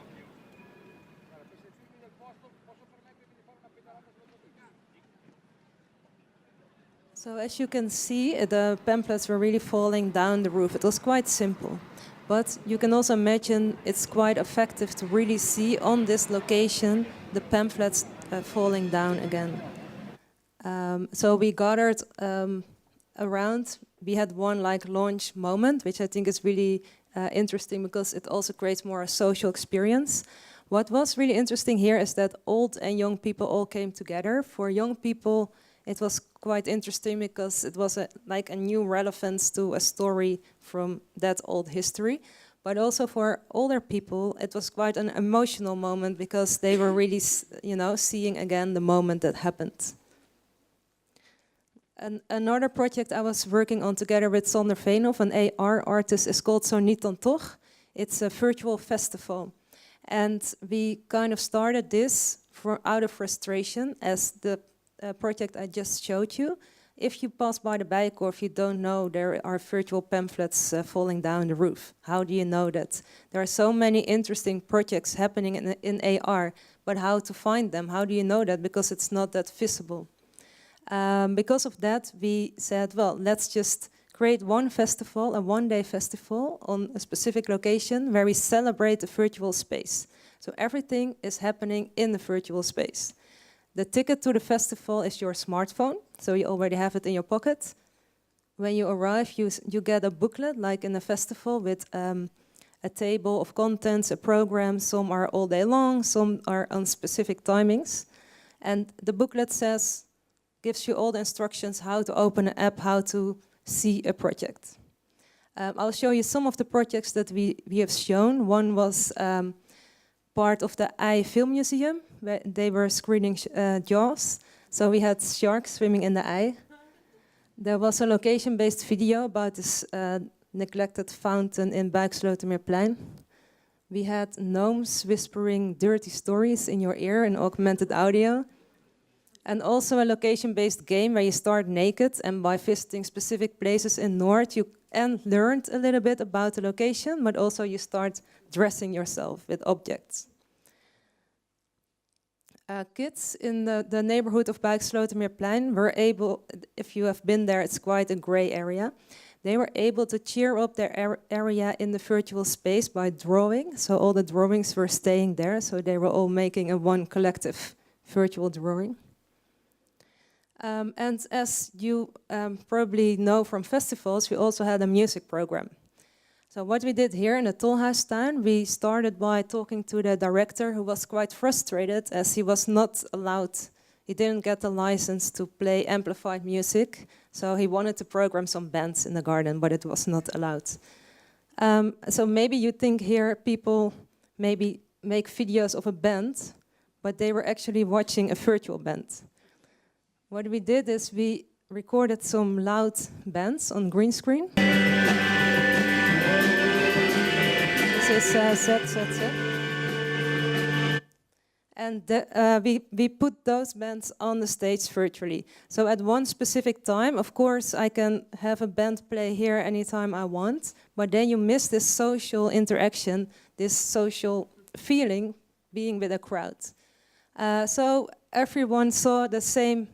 So as you can see, the pamphlets were really falling down the roof. It was quite simple. But you can also imagine it's quite effective to really see on this location the pamphlets falling down again. So we gathered around. We had one like launch moment, which I think is really interesting because it also creates more a social experience. What was really interesting here is that old and young people all came together. For young people, it was quite interesting because it was like a new relevance to a story from that old history. But also for older people, it was quite an emotional moment because they were really, seeing again the moment that happened. Another project I was working on together with Sander Veenhoff, an AR artist, is called Zo Niet Dan Toch. It's a virtual festival. And we kind of started this out of frustration as the project I just showed you. If you pass by the Bijenkorf, you don't know there are virtual pamphlets falling down the roof. How do you know that? There are so many interesting projects happening in AR, but how to find them? How do you know that? Because it's not that visible. Because of that, we said, well, let's just create one festival, a one-day festival on a specific location where we celebrate the virtual space. So everything is happening in the virtual space. The ticket to the festival is your smartphone, so you already have it in your pocket. When you arrive, you get a booklet, like in a festival, with a table of contents, a program. Some are all day long, some are on specific timings. And the booklet says gives you all the instructions how to open an app, how to see a project. I'll show you some of the projects that we have shown. One was part of the Eye Film Museum, where they were screening Jaws. So we had sharks swimming in the eye. There was a location-based video about this neglected fountain in Buikslotermeerplein. We had gnomes whispering dirty stories in your ear in augmented audio. And also a location-based game where you start naked, and by visiting specific places in Noord, you learned a little bit about the location, but also you start dressing yourself with objects. Kids in the neighborhood of Buikslotermeerplein were able, if you have been there, it's quite a gray area. They were able to cheer up their area in the virtual space by drawing. So all the drawings were staying there, so they were all making a one collective virtual drawing. And as you probably know from festivals, we also had a music program. So what we did here in the Tolhuistuin, we started by talking to the director, who was quite frustrated as he was not allowed, he didn't get the license to play amplified music. So he wanted to program some bands in the garden, but it was not allowed. So maybe you think here people maybe make videos of a band, but they were actually watching a virtual band. What we did is we recorded some loud bands on green screen. This is ZZZ. And we put those bands on the stage virtually. So at one specific time, of course, I can have a band play here anytime I want, but then you miss this social interaction, this social feeling being with a crowd. So everyone saw the same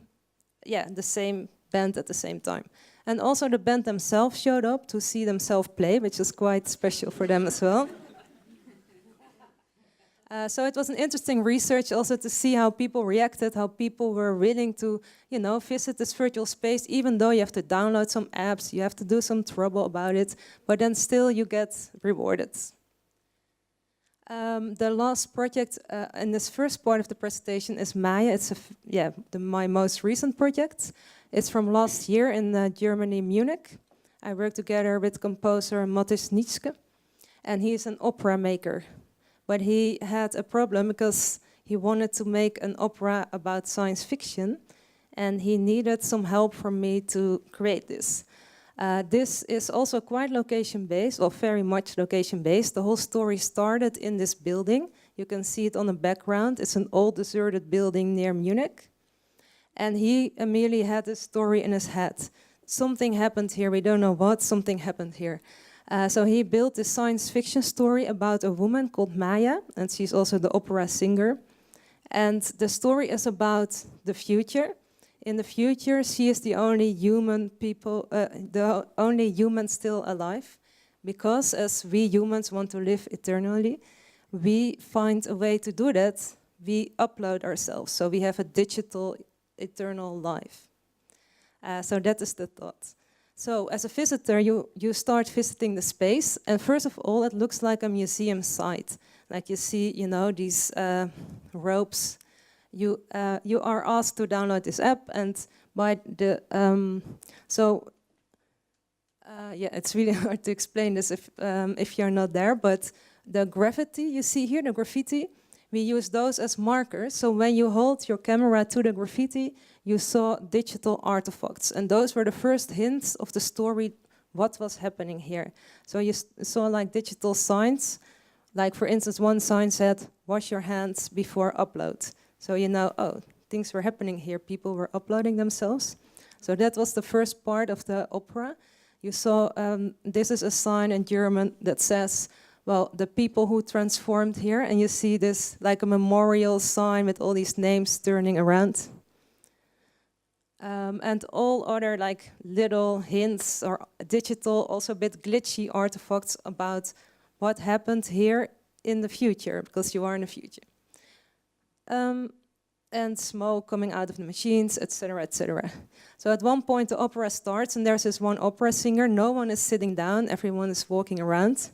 band at the same time. And also the band themselves showed up to see themselves play, which is quite special for them as well. So it was an interesting research also to see how people reacted, how people were willing to, visit this virtual space, even though you have to download some apps, you have to do some trouble about it, but then still you get rewarded. The last project in this first part of the presentation is Maya. It's my most recent project. It's from last year in Germany, Munich. I worked together with composer Mathis Nietzsche, and he's an opera maker. But he had a problem because he wanted to make an opera about science fiction, and he needed some help from me to create this. This is also quite location-based, or very much location-based. The whole story started in this building. You can see it on the background. It's an old deserted building near Munich. And he immediately had this story in his head. Something happened here, we don't know what, something happened here. So he built this science fiction story about a woman called Maya, and she's also the opera singer. And the story is about the future. In the future, she is the only human still alive, because as we humans want to live eternally, we find a way to do that. We upload ourselves, so we have a digital eternal life. So that is the thought. So as a visitor, you start visiting the space, and first of all, it looks like a museum site. Like you see, these ropes. You are asked to download this app, and by the it's really hard to explain this if you're not there. But the graffiti you see here, the graffiti, we use those as markers. So when you hold your camera to the graffiti, you saw digital artifacts, and those were the first hints of the story, what was happening here. So you saw like digital signs, like for instance, one sign said, "Wash your hands before upload." So things were happening here. People were uploading themselves. So that was the first part of the opera. You saw, this is a sign in German that says, well, the people who transformed here. And you see this like a memorial sign with all these names turning around. And all other like little hints or digital, also a bit glitchy artifacts about what happened here in the future, because you are in the future. And smoke coming out of the machines, etc., etc. So at one point the opera starts, and there's this one opera singer. No one is sitting down, everyone is walking around.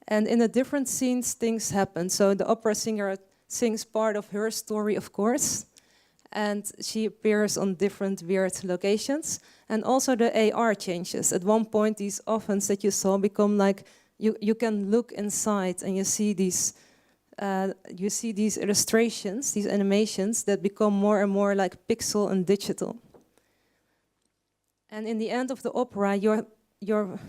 And in the different scenes, things happen. So the opera singer sings part of her story, of course. and she appears on different weird locations. And also the AR changes. At one point, these ovens that you saw become like, you can look inside and you see these illustrations, these animations that become more and more like pixel and digital. And in the end of the opera, your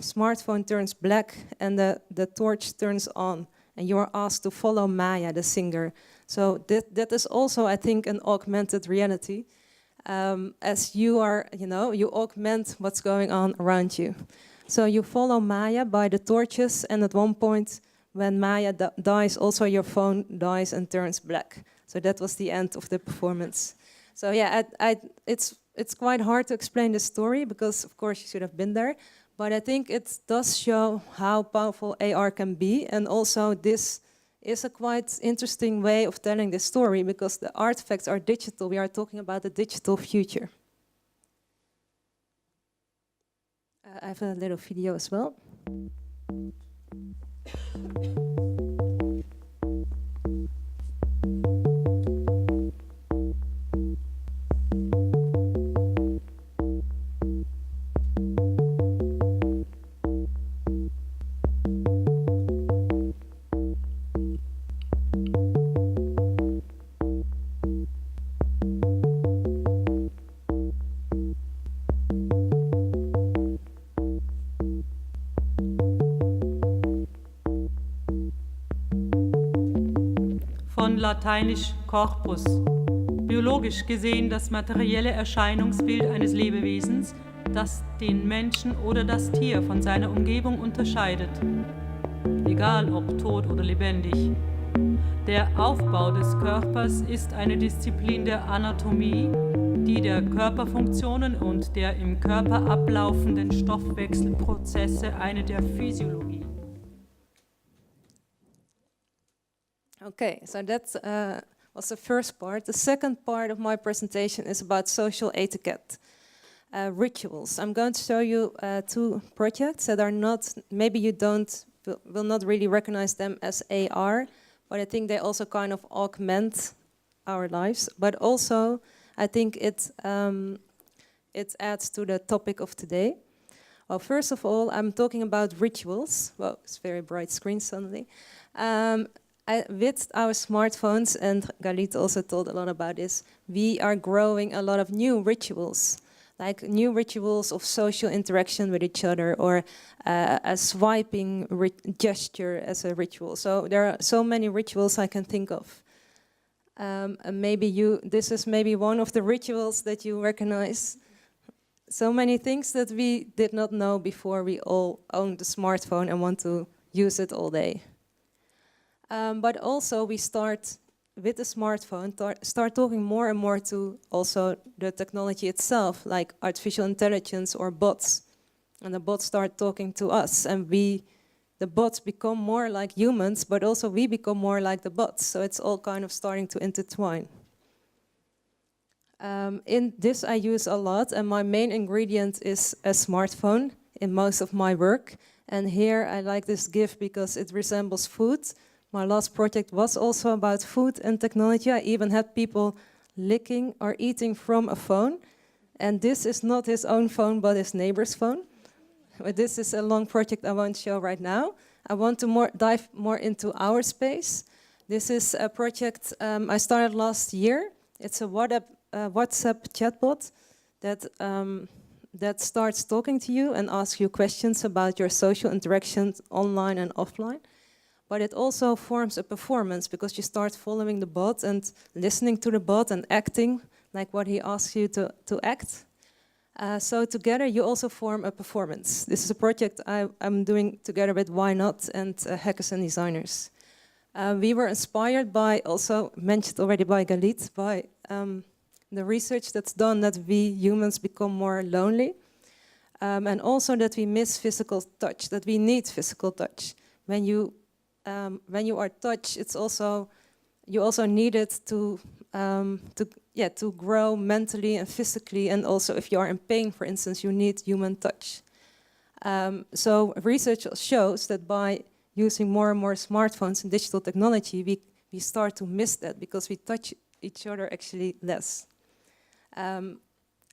smartphone turns black and the torch turns on, and you are asked to follow Maya, the singer. So that is also, I think, an augmented reality. As you are, you augment what's going on around you. So you follow Maya by the torches, and at one point, when Maya dies, also your phone dies and turns black. So that was the end of the performance. So yeah, it's quite hard to explain the story because, of course, you should have been there. But I think it does show how powerful AR can be, and also this is a quite interesting way of telling the story because the artifacts are digital. We are talking about the digital future. I have a little video as well.
Von lateinisch corpus, biologisch gesehen das materielle Erscheinungsbild eines Lebewesens, das den Menschen oder das Tier von seiner Umgebung unterscheidet, egal ob tot oder lebendig. Der Aufbau des Körpers ist eine Disziplin der Anatomie, die der Körperfunktionen und der im Körper ablaufenden Stoffwechselprozesse eine der Physiologie.
Okay, so that was the first part. The second part of my presentation is about social etiquette, rituals. I'm going to show you two projects that are not, maybe you will not really recognize them as AR, but I think they also kind of augment our lives. But also, I think it adds to the topic of today. Well, first of all, I'm talking about rituals. Well, it's a very bright screen suddenly. With our smartphones, and Galit also told a lot about this, we are growing a lot of new rituals, like new rituals of social interaction with each other, or a swiping gesture as a ritual. So there are so many rituals I can think of. And maybe this is maybe one of the rituals that you recognize. So many things that we did not know before we all owned a smartphone and want to use it all day. But also we start with the smartphone, start talking more and more to also the technology itself, like artificial intelligence or bots. And the bots start talking to us, and the bots become more like humans, but also we become more like the bots. So it's all kind of starting to intertwine. In this I use a lot, and my main ingredient is a smartphone in most of my work. And here I like this GIF because it resembles food. My last project was also about food and technology. I even had people licking or eating from a phone. And this is not his own phone, but his neighbor's phone. But this is a long project I won't show right now. I want to dive more into our space. This is a project I started last year. It's a WhatsApp chatbot that starts talking to you and asks you questions about your social interactions online and offline. But it also forms a performance because you start following the bot and listening to the bot and acting like what he asks you to act. So together you also form a performance. This is a project I'm doing together with Why Not and hackers and designers. We were inspired by, also mentioned already by Galit, by the research that's done that we humans become more lonely. And also that we miss physical touch, that we need physical touch. When you are touched, you also need it to grow mentally and physically, and also if you are in pain, for instance, you need human touch. So research shows that by using more and more smartphones and digital technology, we start to miss that because we touch each other actually less.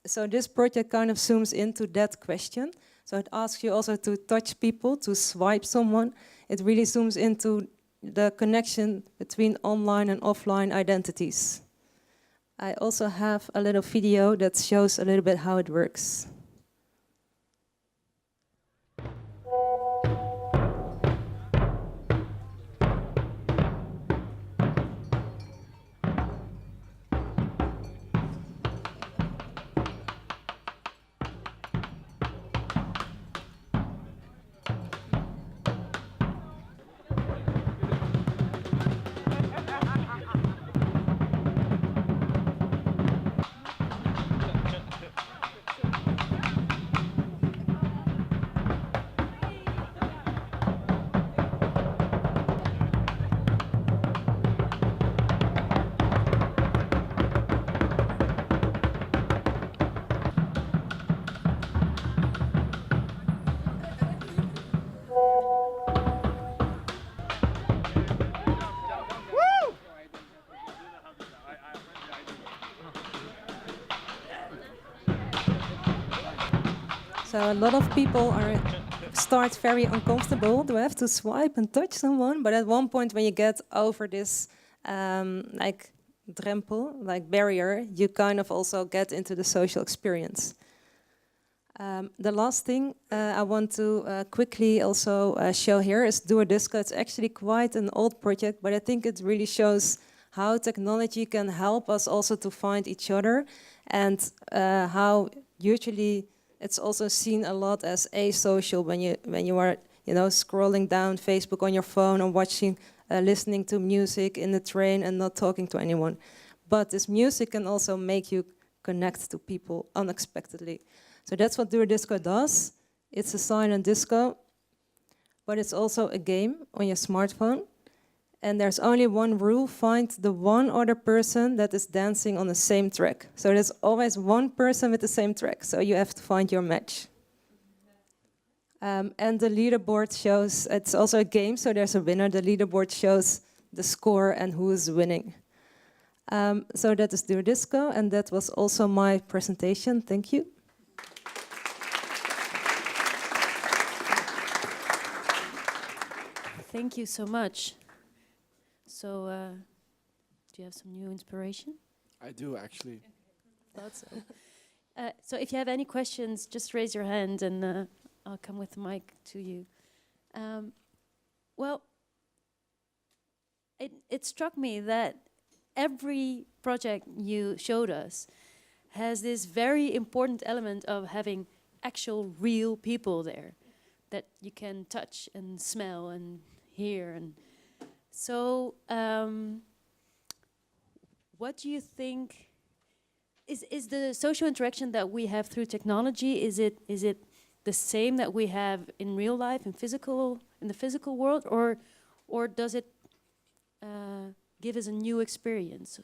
So this project kind of zooms into that question. So it asks you also to touch people, to swipe someone. It really zooms into the connection between online and offline identities. I also have a little video that shows a little bit how it works. So a lot of people start very uncomfortable. Do I have to swipe and touch someone? But at one point, when you get over this like drempel, like barrier, you kind of also get into the social experience. The last thing I want to quickly also show here is Do a Disco. It's actually quite an old project, but I think it really shows how technology can help us also to find each other, and how usually it's also seen a lot as asocial when you are scrolling down Facebook on your phone or watching, listening to music in the train and not talking to anyone. But this music can also make you connect to people unexpectedly. So that's what Do a Disco does. It's a silent disco, but it's also a game on your smartphone. And there's only one rule: find the one other person that is dancing on the same track. So there's always one person with the same track. So you have to find your match. And the leaderboard shows, it's also a game, so there's a winner. The leaderboard shows the score and who is winning. So that is Do a Disco, and that was also my presentation. Thank you.
Thank you so much. So, do you have some new inspiration?
I do, actually.
Thought so. So if you have any questions, just raise your hand and I'll come with the mic to you. Well, it struck me that every project you showed us has this very important element of having actual real people there that you can touch and smell and hear. And so what do you think is the social interaction that we have through technology, is it the same that we have in real life, in the physical world, or does it give us a new experience?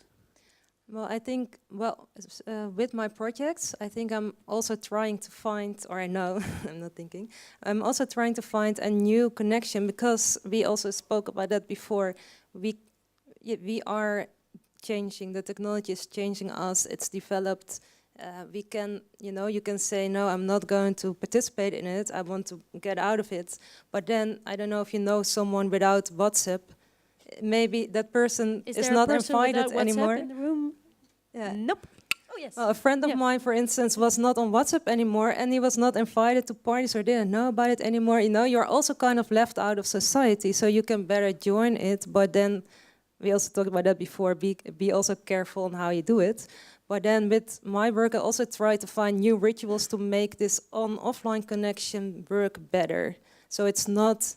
Well, I think, with my projects, I think I'm also trying to find, or I know, I'm not thinking, I'm also trying to find a new connection, because we also spoke about that before. We are changing, the technology is changing us, it's developed. We can, you can say, no, I'm not going to participate in it, I want to get out of it. But then, I don't know if you know someone without WhatsApp, maybe that person is not invited anymore.
In the room?
Yeah.
Nope. Oh yes.
Well, a friend of mine, for instance, was not on WhatsApp anymore, and he was not invited to parties or didn't know about it anymore. You're also kind of left out of society, so you can better join it. But then, we also talked about that before. Be also careful on how you do it. But then, with my work, I also try to find new rituals to make this on-offline connection work better. So it's not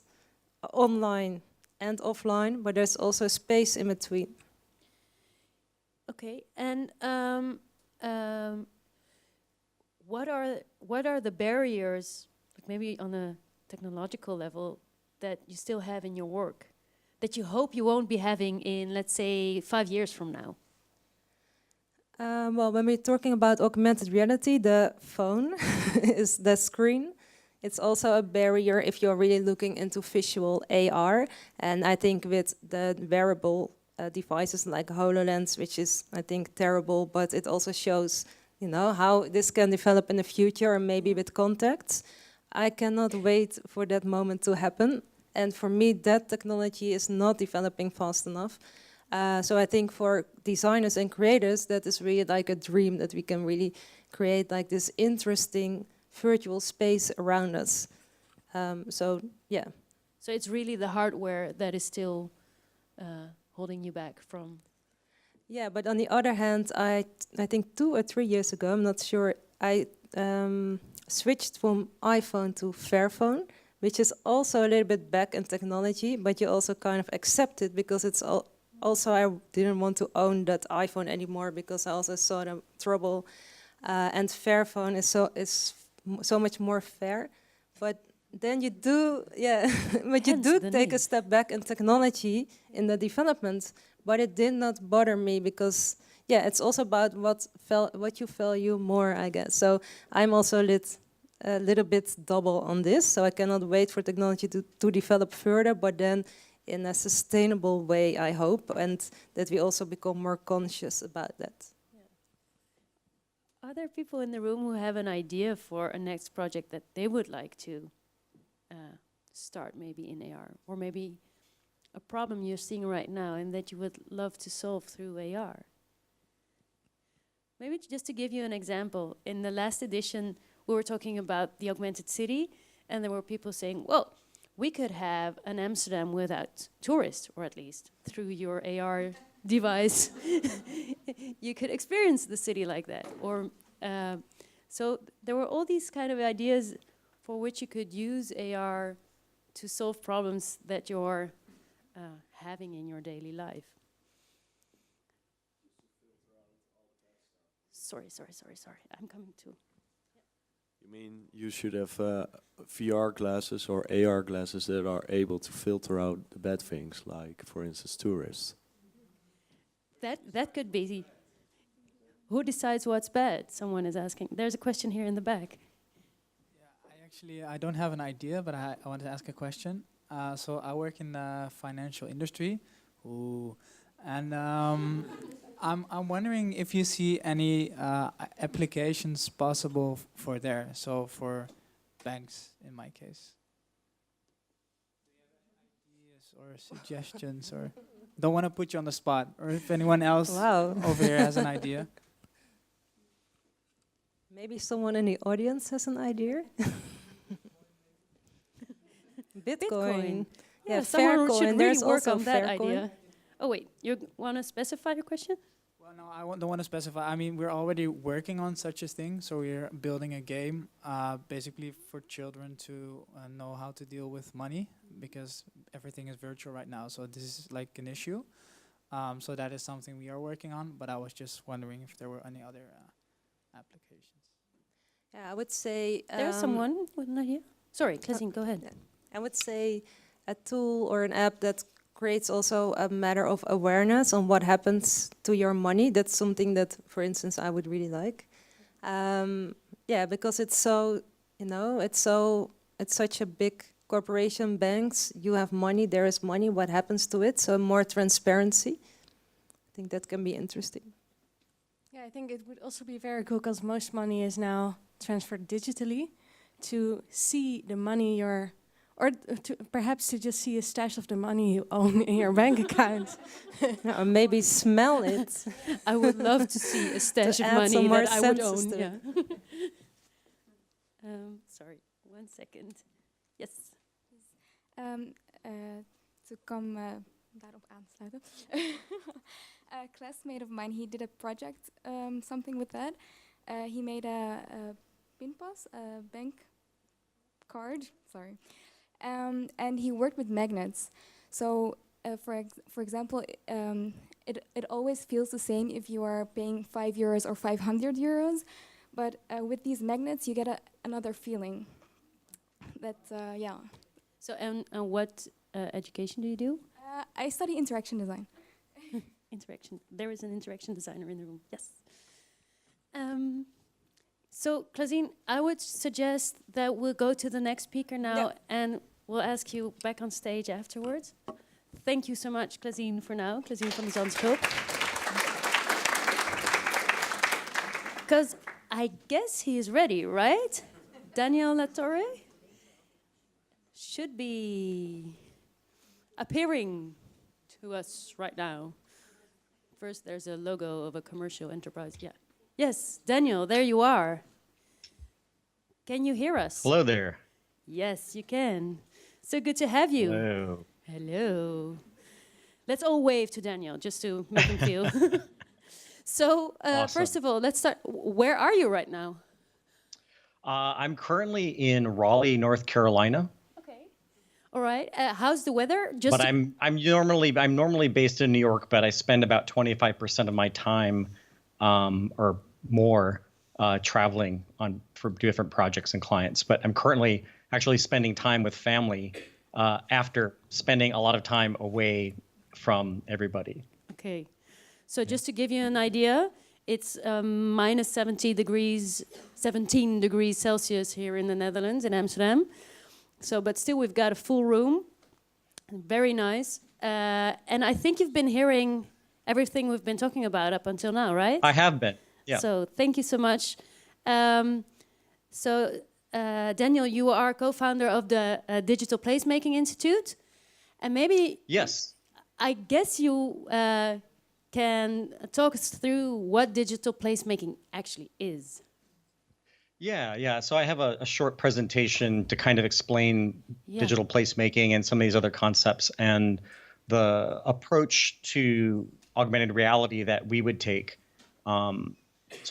online and offline, but there's also space in between.
Okay, and what are the barriers, like maybe on a technological level, that you still have in your work, that you hope you won't be having in, let's say, 5 years from now?
Well, when we're talking about augmented reality, the phone is the screen. It's also a barrier if you're really looking into visual AR. And I think with the wearable devices like HoloLens, which is, I think, terrible, but it also shows you know, how this can develop in the future or maybe with contacts. I cannot wait for that moment to happen. And for me, that technology is not developing fast enough. So I think for designers and creators, that is really like a dream that we can really create like this interesting virtual space around us. So yeah.
So it's really the hardware that is still holding you back from.
Yeah, but on the other hand, I think 2 or 3 years ago, I'm not sure, I switched from iPhone to Fairphone, which is also a little bit back in technology, but you also kind of accept it because it's also I didn't want to own that iPhone anymore because I also saw the trouble. And Fairphone is so much more fair, but then you do, yeah, but you do take a step back in technology in the development. But it did not bother me because, yeah, it's also about what you value more, I guess. So I'm also a little bit double on this. So I cannot wait for technology to develop further, but then in a sustainable way, I hope, and that we also become more conscious about that.
Are there people in the room who have an idea for a next project that they would like to start maybe in AR, or maybe a problem you're seeing right now and that you would love to solve through AR? Maybe just to give you an example, in the last edition, we were talking about the augmented city, and there were people saying, well, we could have an Amsterdam without tourists, or at least through your AR device, you could experience the city like that. Or so there were all these kind of ideas for which you could use AR to solve problems that you're having in your daily life. Sorry. I'm coming to.
You mean you should have VR glasses or AR glasses that are able to filter out the bad things, like, for instance, tourists?
That could be. Who decides what's bad? Someone is asking. There's a question here in the back.
Yeah, I don't have an idea, but I want to ask a question. So I work in the financial industry, and I'm wondering if you see any applications possible for there. So for banks, in my case. Do you have any ideas or suggestions, or don't want to put you on the spot, or if anyone else over here has an idea?
Maybe someone in the audience has an idea. Bitcoin.
Yeah, someone should really work on that idea. Oh wait, you want to specify your question?
Well, no, I don't want to specify. I mean, we're already working on such a thing. So we're building a game, basically for children to know how to deal with money, because everything is virtual right now. So this is like an issue. So that is something we are working on. But I was just wondering if there were any other applications.
Yeah, I would say
there's someone with an idea. Sorry, Klazien, go ahead.
I would say a tool or an app that creates also a matter of awareness on what happens to your money. That's something that, for instance, I would really like. Yeah, because it's so, you know, it's such a big corporation, banks, you have money, there is money, what happens to it? So more transparency. I think that can be interesting.
Yeah, I think it would also be very cool because most money is now transferred digitally, to see the money you're, or to perhaps to just see a stash of the money you own in your bank account.
Or maybe smell it.
I would love to see a stash of money that I would own. Yeah. Sorry, 1 second. Yes.
To come daarop aansluiten. A classmate of mine, he did a project, something with that. He made a pinpas, a bank card, sorry. And he worked with magnets. So, for example, it always feels the same if you are paying €5 or 500 euros. But with these magnets, you get another feeling. That, yeah.
So, and what education do you do?
I study interaction design.
Interaction. There is an interaction designer in the room. Yes. So, Klazien, I would suggest that we'll go to the next speaker now, and we'll ask you back on stage afterwards. Thank you so much, Klazien, for now. Klazien van de Zandschulp. Because I guess he is ready, right? Daniel Latorre should be appearing to us right now. First, there's a logo of a commercial enterprise. Yeah. Yes, Daniel, there you are. Can you hear us?
Hello there.
Yes, you can. So good to have you.
Hello.
Hello. Let's all wave to Daniel just to make him feel. So,
Awesome.
first of all, let's start. Where are you right now?
I'm currently in Raleigh, North Carolina.
Okay. All right. How's the weather?
But I'm normally based in New York, but I spend about 25% of my time or more traveling for different projects and clients. But I'm currently actually spending time with family after spending a lot of time away from everybody.
Okay. So just to give you an idea, it's minus 17 degrees Celsius here in the Netherlands, in Amsterdam. So, but still we've got a full room. Very nice. And I think you've been hearing everything we've been talking about up until now, right?
I have been, yeah.
So thank you so much. Daniel, you are co-founder of the Digital Placemaking Institute. And maybe...
Yes.
I guess you can talk us through what digital placemaking actually is.
Yeah. So I have a short presentation to kind of explain digital placemaking and some of these other concepts and the approach to augmented reality that we would take. So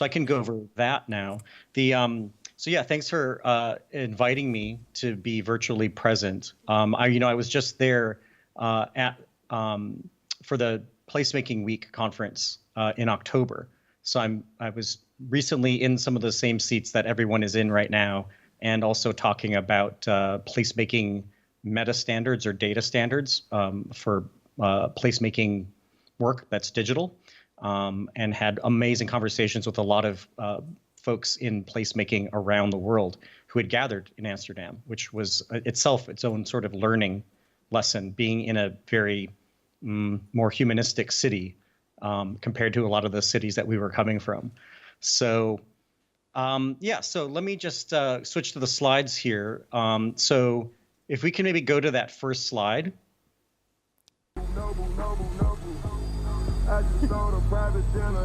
I can go over that now. Thanks for inviting me to be virtually present. I was just there for the Placemaking Week conference in October. So I was recently in some of the same seats that everyone is in right now, and also talking about placemaking meta standards or data standards for placemaking work that's digital, and had amazing conversations with a lot of folks in placemaking around the world who had gathered in Amsterdam, which was itself its own sort of learning lesson, being in a very more humanistic city compared to a lot of the cities that we were coming from. So, so let me just switch to the slides here. So if we can maybe go to that first slide.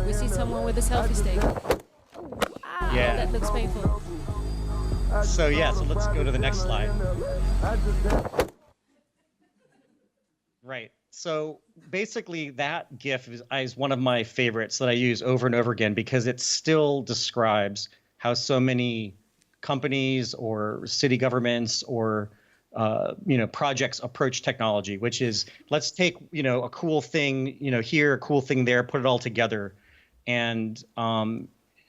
We see someone with a selfie stick. Wow,
yeah.
That looks painful.
So let's go to the next slide. Right. So basically that GIF is one of my favorites that I use over and over again because it still describes how so many companies or city governments or projects approach technology, which is let's take a cool thing here, a cool thing there, put it all together, and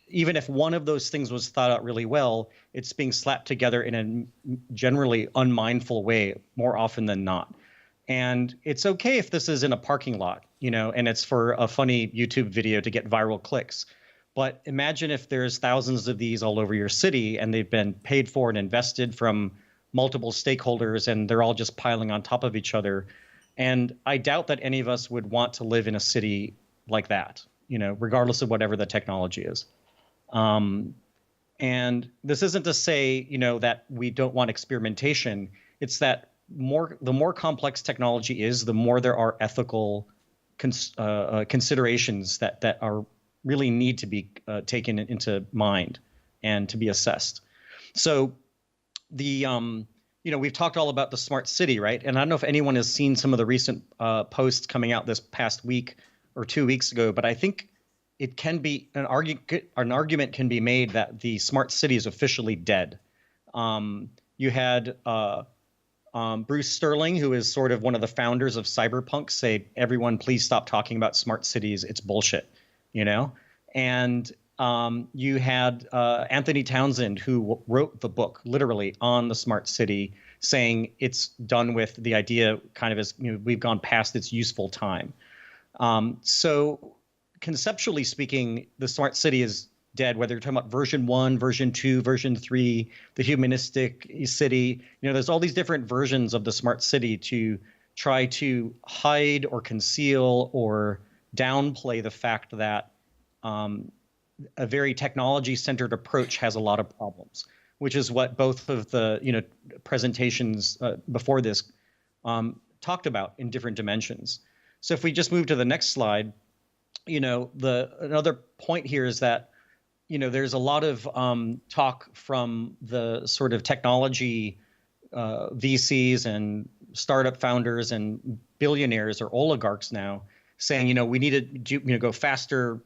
even if one of those things was thought out really well, it's being slapped together in a generally unmindful way more often than not. And it's okay if this is in a parking lot, and it's for a funny YouTube video to get viral clicks. But imagine if there's thousands of these all over your city and they've been paid for and invested from multiple stakeholders and they're all just piling on top of each other. And I doubt that any of us would want to live in a city like that, regardless of whatever the technology is. And this isn't to say, that we don't want experimentation. It's that the more complex technology is, the more there are ethical considerations that are really need to be taken into mind and to be assessed. So we've talked all about the smart city, right? And I don't know if anyone has seen some of the recent posts coming out this past week or 2 weeks ago, but I think it can be an argument can be made that the smart city is officially dead. You had Bruce Sterling, who is sort of one of the founders of cyberpunk, say, everyone, please stop talking about smart cities. It's bullshit, And you had Anthony Townsend, who wrote the book literally on the smart city, saying it's done with the idea kind of as we've gone past its useful time. So conceptually speaking, the smart city is dead, whether you're talking about version 1, version 2, version 3, the humanistic city. There's all these different versions of the smart city to try to hide or conceal or downplay the fact that a very technology-centered approach has a lot of problems, which is what both of the presentations before this talked about in different dimensions. So if we just move to the next slide, another point here is that there's a lot of talk from the sort of technology VCs and startup founders and billionaires or oligarchs now saying, we need to go faster.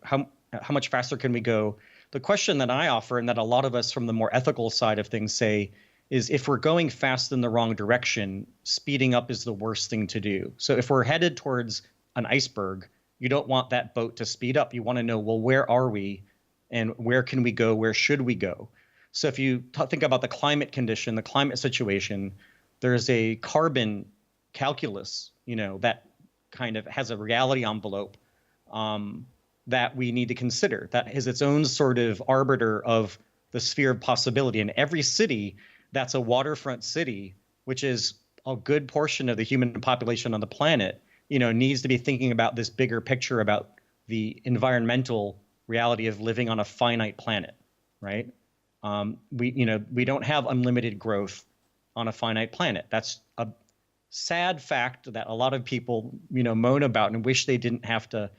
How much faster can we go? The question that I offer, and that a lot of us from the more ethical side of things say, is if we're going fast in the wrong direction, speeding up is the worst thing to do. So if we're headed towards an iceberg, you don't want that boat to speed up. You want to know, well, where are we and where can we go? Where should we go? So if you think about the climate condition, the climate situation, there's a carbon calculus, that kind of has a reality envelope that we need to consider. That is its own sort of arbiter of the sphere of possibility. In every city that's a waterfront city, which is a good portion of the human population on the planet, needs to be thinking about this bigger picture about the environmental reality of living on a finite planet, right? We don't have unlimited growth on a finite planet. That's a sad fact that a lot of people, moan about and wish they didn't have to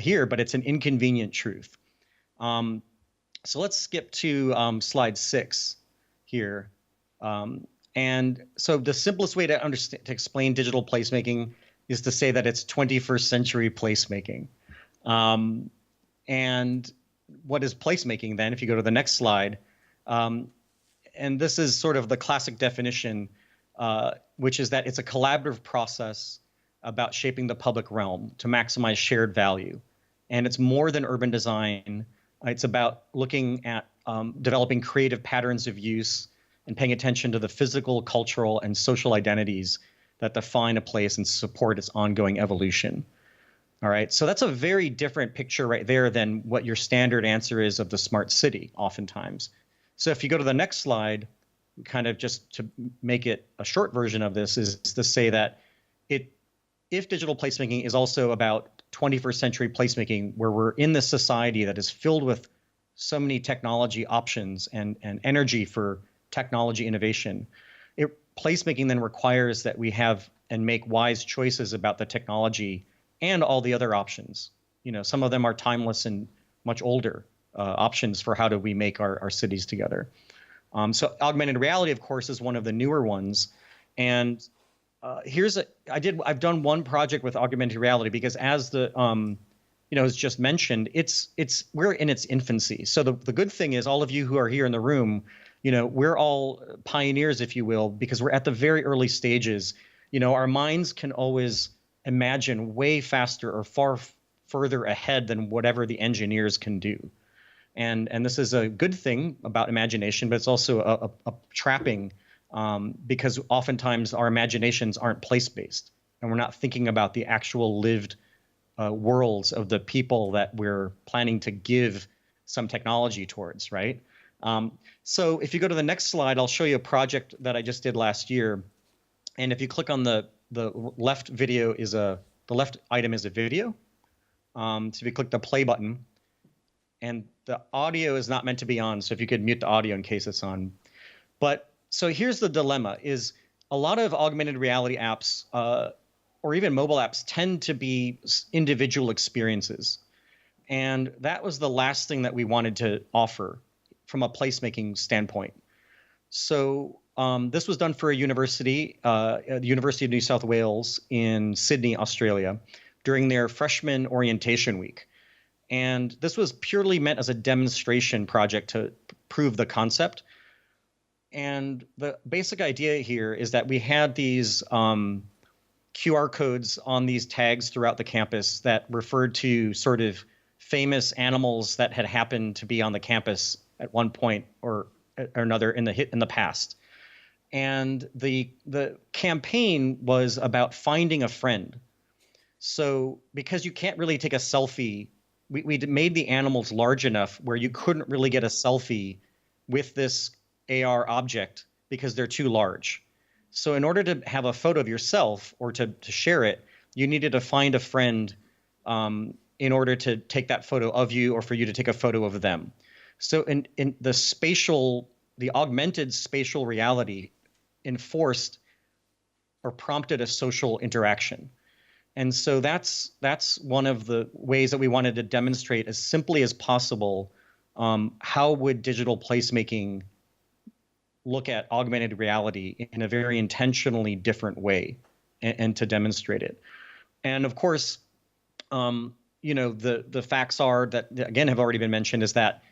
hear, but it's an inconvenient truth. So let's skip to slide 6 here. And so the simplest way to explain digital placemaking is to say that it's 21st century placemaking. And what is placemaking then? If you go to the next slide, and this is sort of the classic definition, which is that it's a collaborative process about shaping the public realm to maximize shared value. And it's more than urban design. It's about looking at developing creative patterns of use and paying attention to the physical, cultural, and social identities that define a place and support its ongoing evolution. All right, so that's a very different picture right there than what your standard answer is of the smart city oftentimes. So if you go to the next slide, kind of just to make it a short version of this is to say that if digital placemaking is also about 21st century placemaking, where we're in this society that is filled with so many technology options and energy for technology innovation, placemaking then requires that we have and make wise choices about the technology and all the other options. Some of them are timeless and much older options for how do we make our cities together. So augmented reality, of course, is one of the newer ones. And I've done one project with augmented reality because as as just mentioned, we're in its infancy. So the good thing is all of you who are here in the room, we're all pioneers, if you will, because we're at the very early stages. Our minds can always imagine way faster or far further ahead than whatever the engineers can do. And this is a good thing about imagination, but it's also a trapping because oftentimes our imaginations aren't place-based and we're not thinking about the actual lived worlds of the people that we're planning to give some technology towards, right? So if you go to the next slide, I'll show you a project that I just did last year. And if you click on the left video the left item is a video. So if you click the play button, and the audio is not meant to be on, so if you could mute the audio in case it's on. But so here's the dilemma: is a lot of augmented reality apps or even mobile apps tend to be individual experiences, and that was the last thing that we wanted to offer from a placemaking standpoint. So this was done for a university, the University of New South Wales in Sydney, Australia, during their freshman orientation week. And this was purely meant as a demonstration project to prove the concept. And the basic idea here is that we had these QR codes on these tags throughout the campus that referred to sort of famous animals that had happened to be on the campus at one point or another in the past. And the campaign was about finding a friend. So because you can't really take a selfie, we made the animals large enough where you couldn't really get a selfie with this AR object because they're too large. So in order to have a photo of yourself or to share it, you needed to find a friend in order to take that photo of you or for you to take a photo of them. So in the augmented spatial reality enforced or prompted a social interaction. And so that's one of the ways that we wanted to demonstrate as simply as possible how would digital placemaking look at augmented reality in a very intentionally different way and to demonstrate it. And of course, the facts are that, again, have already been mentioned, is that,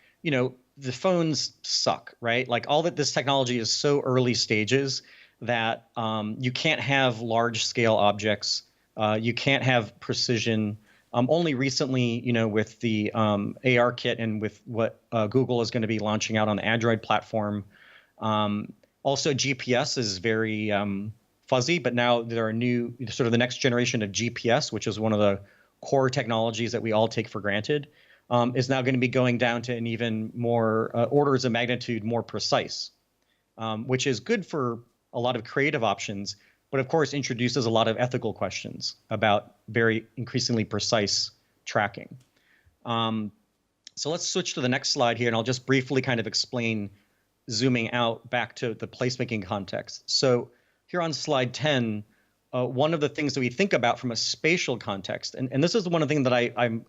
the phones suck, right? Like all that this technology is so early stages that you can't have large scale objects. You can't have precision. Only recently, with the AR kit and with what Google is going to be launching out on the Android platform. Also, GPS is very fuzzy, but now there are new, sort of the next generation of GPS, which is one of the core technologies that we all take for granted, is now going to be going down to an even more orders of magnitude more precise, which is good for a lot of creative options, but of course introduces a lot of ethical questions about very increasingly precise tracking. So let's switch to the next slide here, and I'll just briefly kind of explain, zooming out back to the placemaking context. So here on slide 10, one of the things that we think about from a spatial context, and this is one of the things that I'm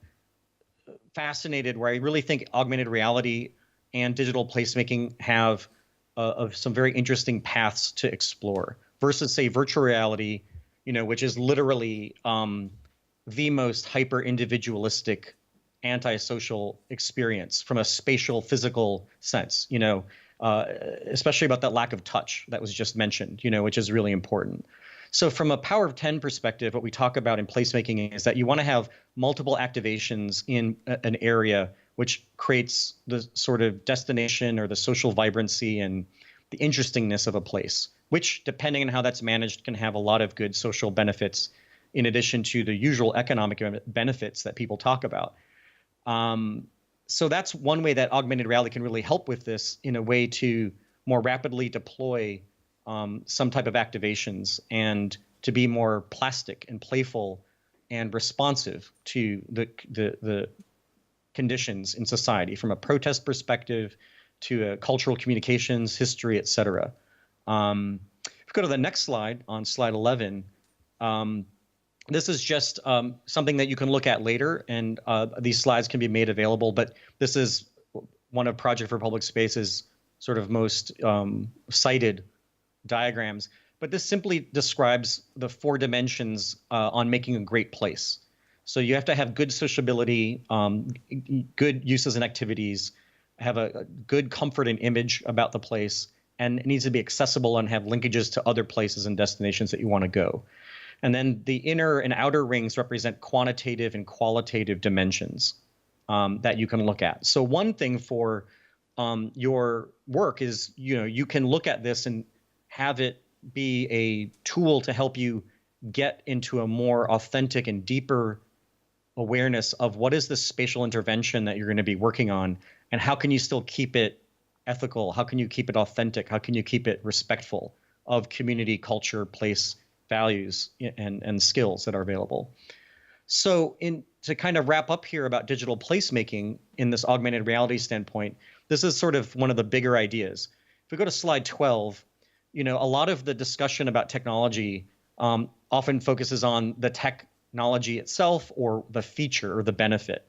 fascinated, where I really think augmented reality and digital placemaking have some very interesting paths to explore versus, say, virtual reality, which is literally the most hyper individualistic antisocial experience from a spatial physical sense, especially about that lack of touch that was just mentioned, which is really important. So from a power of 10 perspective, what we talk about in placemaking is that you want to have multiple activations in an area, which creates the sort of destination or the social vibrancy and the interestingness of a place, which, depending on how that's managed, can have a lot of good social benefits in addition to the usual economic benefits that people talk about. So that's one way that augmented reality can really help with this, in a way to more rapidly deploy some type of activations and to be more plastic and playful and responsive to the conditions in society, from a protest perspective to a cultural communications, history, et cetera. If we go to the next slide, on slide 11, this is just something that you can look at later, and these slides can be made available, but this is one of Project for Public Space's sort of most cited diagrams. But this simply describes the 4 dimensions on making a great place. So you have to have good sociability, good uses and activities, have a good comfort and image about the place, and it needs to be accessible and have linkages to other places and destinations that you want to go. And then the inner and outer rings represent quantitative and qualitative dimensions that you can look at. So one thing for your work is, you can look at this and have it be a tool to help you get into a more authentic and deeper awareness of what is the spatial intervention that you're going to be working on, and how can you still keep it ethical? How can you keep it authentic? How can you keep it respectful of community, culture, place, values, and skills that are available? So to kind of wrap up here about digital placemaking in this augmented reality standpoint, this is sort of one of the bigger ideas. If we go to slide 12, a lot of the discussion about technology often focuses on the technology itself or the feature or the benefit.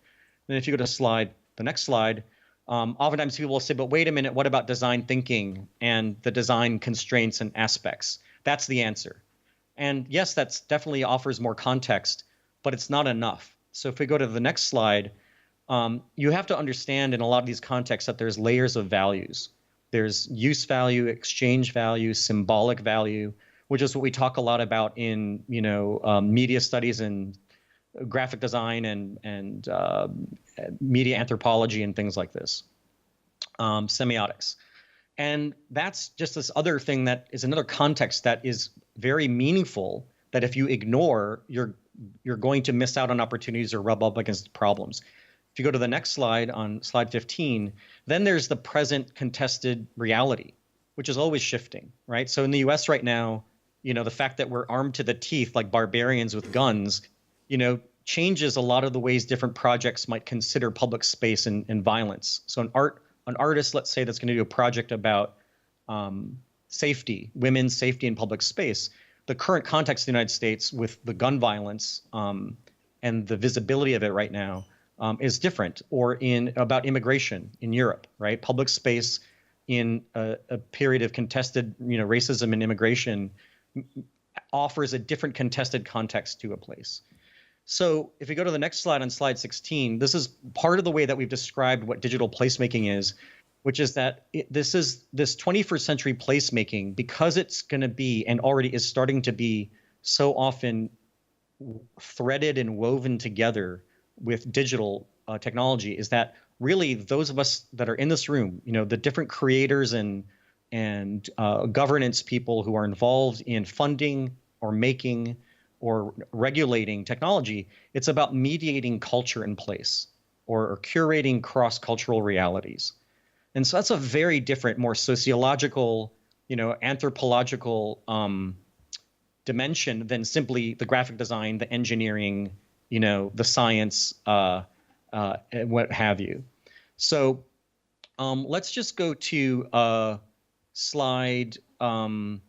And if you go to the next slide, oftentimes people will say, but wait a minute, what about design thinking and the design constraints and aspects? That's the answer. And yes, that's definitely offers more context, but it's not enough. So if we go to the next slide, you have to understand in a lot of these contexts that there's layers of values. There's use value, exchange value, symbolic value, which is what we talk a lot about in media studies and graphic design and media anthropology and things like this, semiotics. And that's just this other thing that is another context that is very meaningful, that if you ignore, you're going to miss out on opportunities or rub up against problems. If you go to the next slide, on slide 15, then there's the present contested reality, which is always shifting, right? So in the US right now, the fact that we're armed to the teeth like barbarians with guns, changes a lot of the ways different projects might consider public space and violence. So an artist, let's say, that's going to do a project about safety, women's safety in public space, the current context of the United States with the gun violence and the visibility of it right now is different. Or about immigration in Europe, right? Public space in a period of contested, racism and immigration offers a different contested context to a place. So if we go to the next slide, on slide 16, this is part of the way that we've described what digital placemaking is, which is that this 21st century placemaking, because it's going to be and already is starting to be so often threaded and woven together with digital technology, is that really those of us that are in this room, the different creators and governance people who are involved in funding or making or regulating technology, it's about mediating culture in place or curating cross-cultural realities. And so that's a very different, more sociological, anthropological dimension than simply the graphic design, the engineering, the science, and what have you. So let's just go to slide the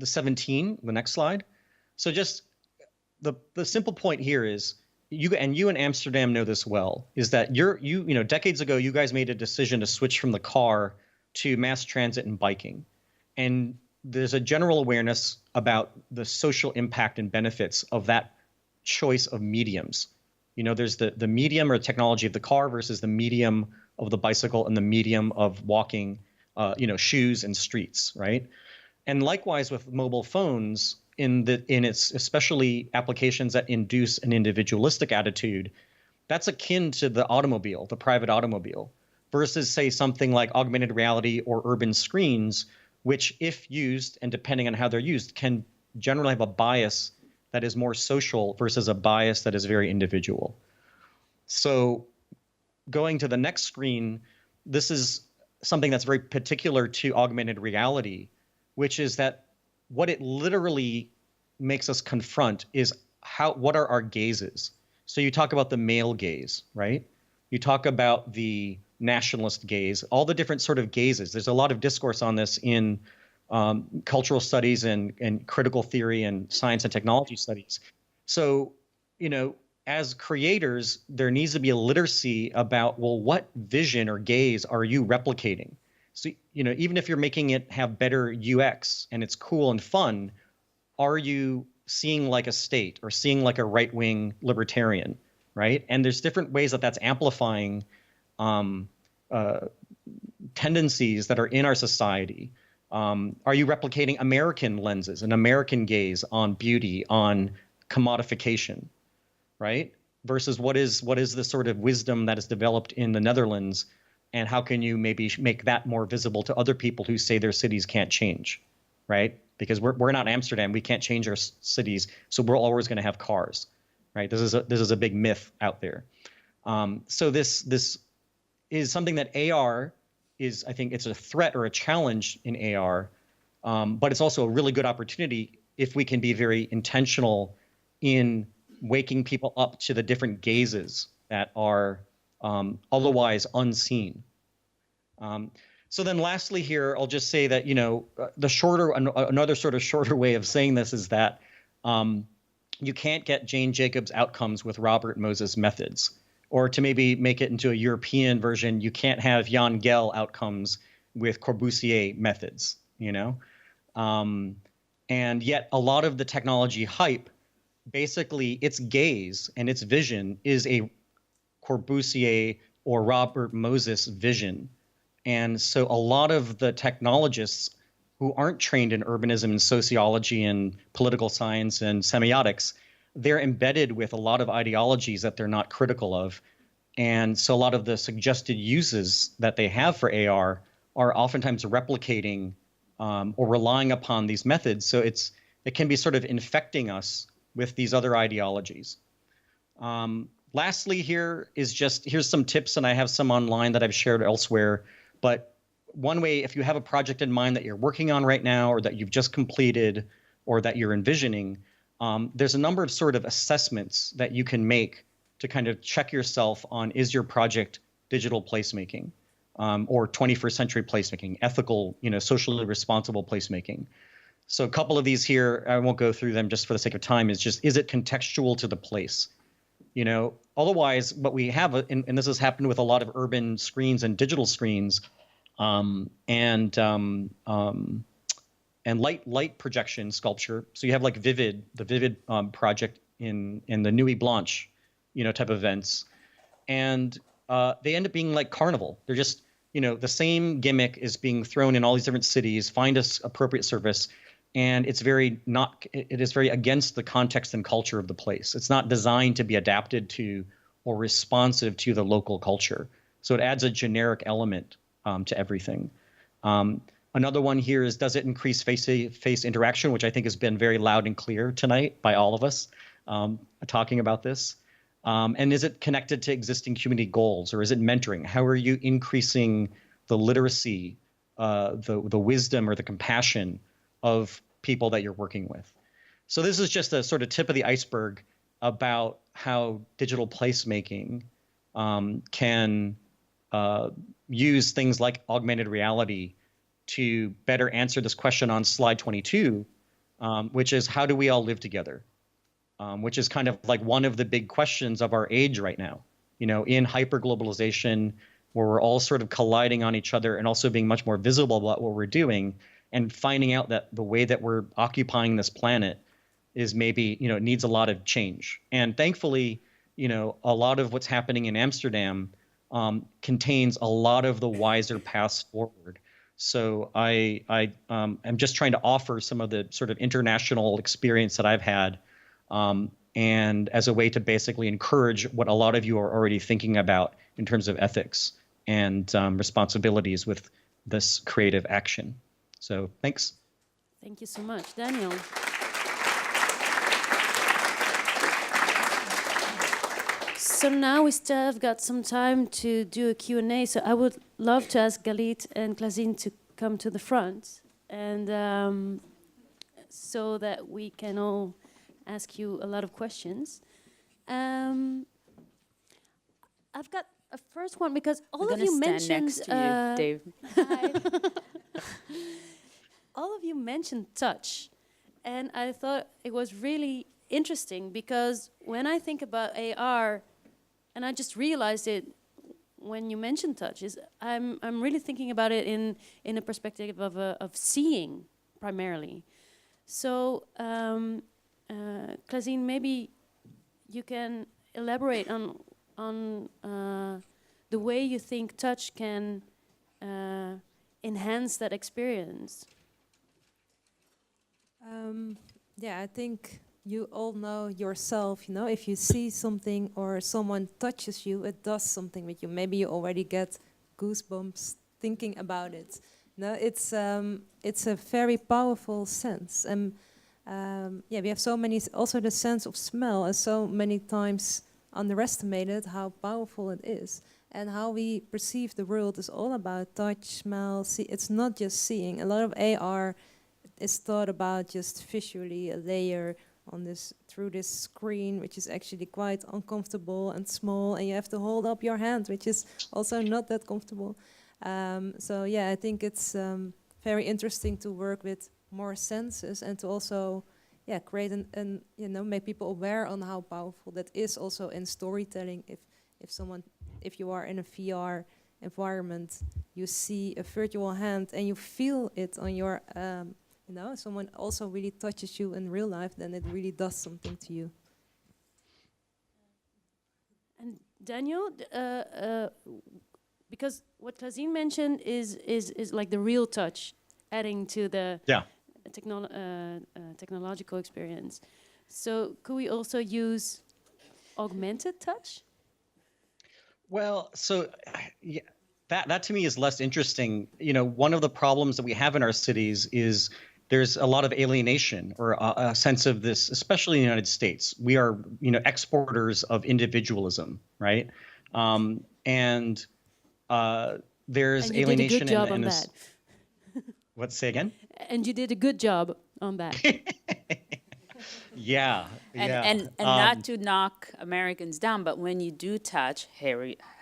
17, the next slide. So just the simple point here is, you in Amsterdam know this well, is that decades ago, you guys made a decision to switch from the car to mass transit and biking. And there's a general awareness about the social impact and benefits of that choice of mediums. There's the medium or technology of the car versus the medium of the bicycle and the medium of walking, shoes and streets, right? And likewise with mobile phones, in its especially applications that induce an individualistic attitude, that's akin to the automobile, the private automobile, versus say something like augmented reality or urban screens, which if used and depending on how they're used can generally have a bias that is more social versus a bias that is very individual. So going to the next screen, this is something that's very particular to augmented reality, which is that what it literally makes us confront is what are our gazes? So you talk about the male gaze, right? You talk about the nationalist gaze, all the different sort of gazes. There's a lot of discourse on this in cultural studies and critical theory and science and technology studies. So, as creators, there needs to be a literacy about, well, what vision or gaze are you replicating? So, even if you're making it have better UX and it's cool and fun, are you seeing like a state or seeing like a right-wing libertarian, right? And there's different ways that that's amplifying tendencies that are in our society. Are you replicating American lenses, an American gaze on beauty, on commodification, right? Versus what is the sort of wisdom that is developed in the Netherlands, and how can you maybe make that more visible to other people who say their cities can't change, right? Because we're not Amsterdam, we can't change our cities, so we're always going to have cars, right? This is a big myth out there. So this is something that AR is, I think it's a threat or a challenge in AR, but it's also a really good opportunity if we can be very intentional in waking people up to the different gazes that are otherwise unseen. So then lastly here, I'll just say that, another sort of shorter way of saying this is that you can't get Jane Jacobs outcomes with Robert Moses methods. Or to maybe make it into a European version, you can't have Jan Gehl outcomes with Corbusier methods, And yet a lot of the technology hype, basically its gaze and its vision is a Corbusier or Robert Moses vision. And so a lot of the technologists who aren't trained in urbanism and sociology and political science and semiotics, they're embedded with a lot of ideologies that they're not critical of. And so a lot of the suggested uses that they have for AR are oftentimes replicating or relying upon these methods. So it can be sort of infecting us with these other ideologies. Lastly, here's some tips, and I have some online that I've shared elsewhere. But one way, if you have a project in mind that you're working on right now, or that you've just completed, or that you're envisioning, there's a number of sort of assessments that you can make to kind of check yourself on, is your project digital placemaking, or 21st century placemaking, ethical, socially responsible placemaking. So a couple of these here, I won't go through them just for the sake of time, is it contextual to the place? Otherwise, what we have, and this has happened with a lot of urban screens and digital screens, and light projection sculpture. So you have like the Vivid project in the Nuit Blanche, type of events, and they end up being like carnival. They're just, the same gimmick is being thrown in all these different cities. Find us appropriate service. And it is very against the context and culture of the place. It's not designed to be adapted to or responsive to the local culture. So it adds a generic element to everything. Another one here is, does it increase face-to-face interaction, which I think has been very loud and clear tonight by all of us talking about this. And is it connected to existing community goals, or is it mentoring? How are you increasing the literacy, the wisdom or the compassion of people that you're working with? So this is just a sort of tip of the iceberg about how digital placemaking can use things like augmented reality to better answer this question on slide 22, which is, how do we all live together? Which is kind of like one of the big questions of our age right now, in hyperglobalization, where we're all sort of colliding on each other and also being much more visible about what we're doing, and finding out that the way that we're occupying this planet is maybe, needs a lot of change. And thankfully, a lot of what's happening in Amsterdam contains a lot of the wiser paths forward. So I'm just trying to offer some of the sort of international experience that I've had, and as a way to basically encourage what a lot of you are already thinking about in terms of ethics and responsibilities with this creative action. So thanks.
Thank you so much, Daniel. So now we still have got some time to do a Q&A. So I would love to ask Galit and Klazine to come to the front, and so that we can all ask you a lot of questions. I've got a first one, because all of you mentioned
next to you, Dave.
all of you mentioned touch, and I thought it was really interesting, because when I think about AR, and I just realized it when you mentioned touch, is I'm really thinking about it in a perspective of seeing primarily. So Klazine, maybe you can elaborate on the way you think touch can enhance that experience.
Yeah, I think you all know yourself, if you see something or someone touches you, it does something with you. Maybe you already get goosebumps thinking about it. It's a very powerful sense. And yeah, we have so many, also the sense of smell is so many times underestimated how powerful it is. And how we perceive the world is all about touch, smell, see. It's not just seeing. A lot of AR is thought about just visually, a layer on this, through this screen, which is actually quite uncomfortable and small, and you have to hold up your hand, which is also not that comfortable. So yeah, I think it's very interesting to work with more senses, and to also create and make people aware on how powerful that is also in storytelling. If you are in a VR environment, you see a virtual hand and you feel it on your someone also really touches you in real life, then it really does something to you.
And Daniel, because what Klazine mentioned is like the real touch, adding to the technological experience. So could we also use augmented touch?
Well, so yeah, that to me is less interesting. One of the problems that we have in our cities is there's a lot of alienation, or a sense of this, especially in the United States. We are, exporters of individualism, right? And there's
and you
alienation.
Did a good job on that.
What? Say again?
And you did a good job on that.
Yeah, yeah.
And not to knock Americans down, but when you do touch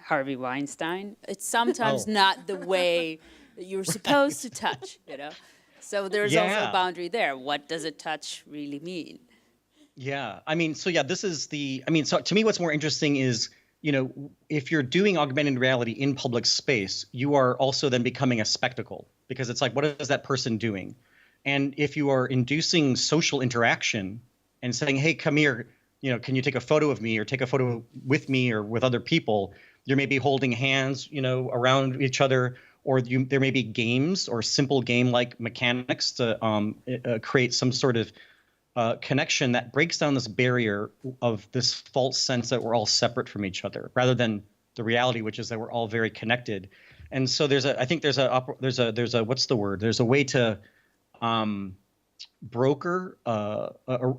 Harvey Weinstein, it's sometimes
Oh.
not the way that you're supposed to touch, you know? So there's also a
Yeah.
boundary there. What does a touch really mean?
Yeah, I mean, so yeah, this is the, I mean, so to me, what's more interesting is, you know, if you're doing augmented reality in public space, you are also then becoming a spectacle because it's like, what is that person doing? And if you are inducing social interaction and saying, hey, come here, you know, can you take a photo of me or take a photo with me or with other people? You may be holding hands, you know, around each other, or there may be games or simple game-like mechanics to create some sort of connection that breaks down this barrier of this false sense that we're all separate from each other, rather than the reality, which is that we're all very connected. And so I think there's a what's the word? There's a way to broker a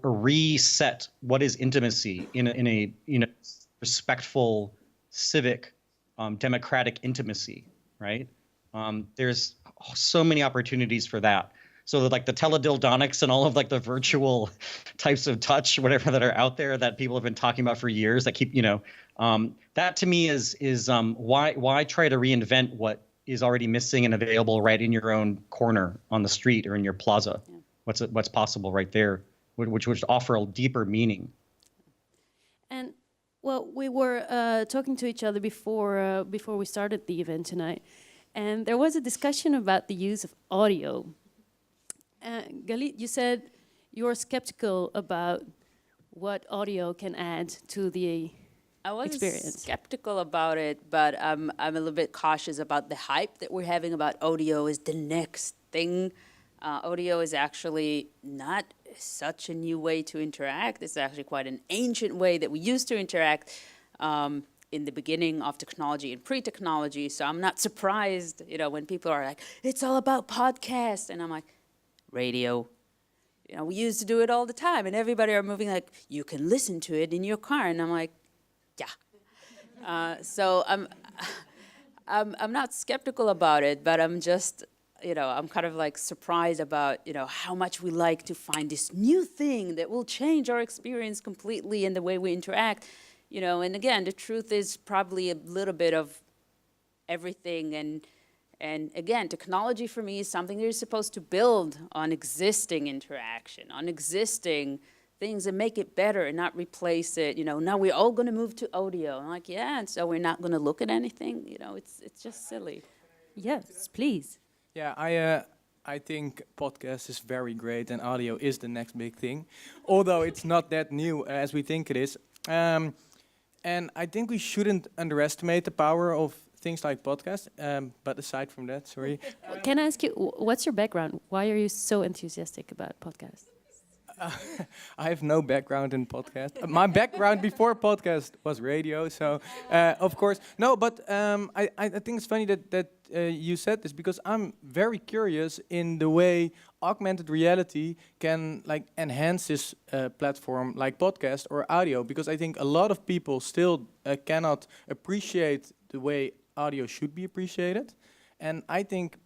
reset what is intimacy in a you know, respectful, civic, democratic intimacy, right? There's so many opportunities for that. So that, like the teledildonics and all of like the virtual types of touch, whatever that are out there that people have been talking about for years that keep, you know, that to me is why try to reinvent what is already missing and available right in your own corner on the street or in your plaza? Yeah. What's possible right there, which would offer a deeper meaning.
And well, we were talking to each other before we started the event tonight, and there was a discussion about the use of audio. Galit, you said you're skeptical about what audio can add to the
I was
experience.
skeptical about it, but I'm a little bit cautious about the hype that we're having about audio is the next thing. Audio is actually not such a new way to interact. It's actually quite an ancient way that we used to interact in the beginning of technology and pre-technology. So I'm not surprised, you know, when people are like, it's all about podcasts. And I'm like, radio. You know, we used to do it all the time, and everybody are moving like, you can listen to it in your car, and I'm like, yeah. So I'm not skeptical about it, but I'm just, you know, I'm kind of like surprised about, you know, how much we like to find this new thing that will change our experience completely and the way we interact, you know. And again, the truth is probably a little bit of everything. And again, technology for me is something that you're supposed to build on existing interaction, on existing things and make it better and not replace it. You know, now we're all going to move to audio. I'm like, yeah, and so we're not going to look at anything. You know, it's just silly.
Yes, please.
Yeah, I think podcast is very great and audio is the next big thing, although it's not that new as we think it is. And I think we shouldn't underestimate the power of things like podcasts, but aside from that, sorry.
Can I ask you, what's your background? Why are you so enthusiastic about podcasts?
I have no background in podcast. My background before podcast was radio, so of course. No, but I think it's funny that you said this, because I'm very curious in the way augmented reality can like enhance this platform like podcast or audio, because I think a lot of people still cannot appreciate the way audio should be appreciated. And I think,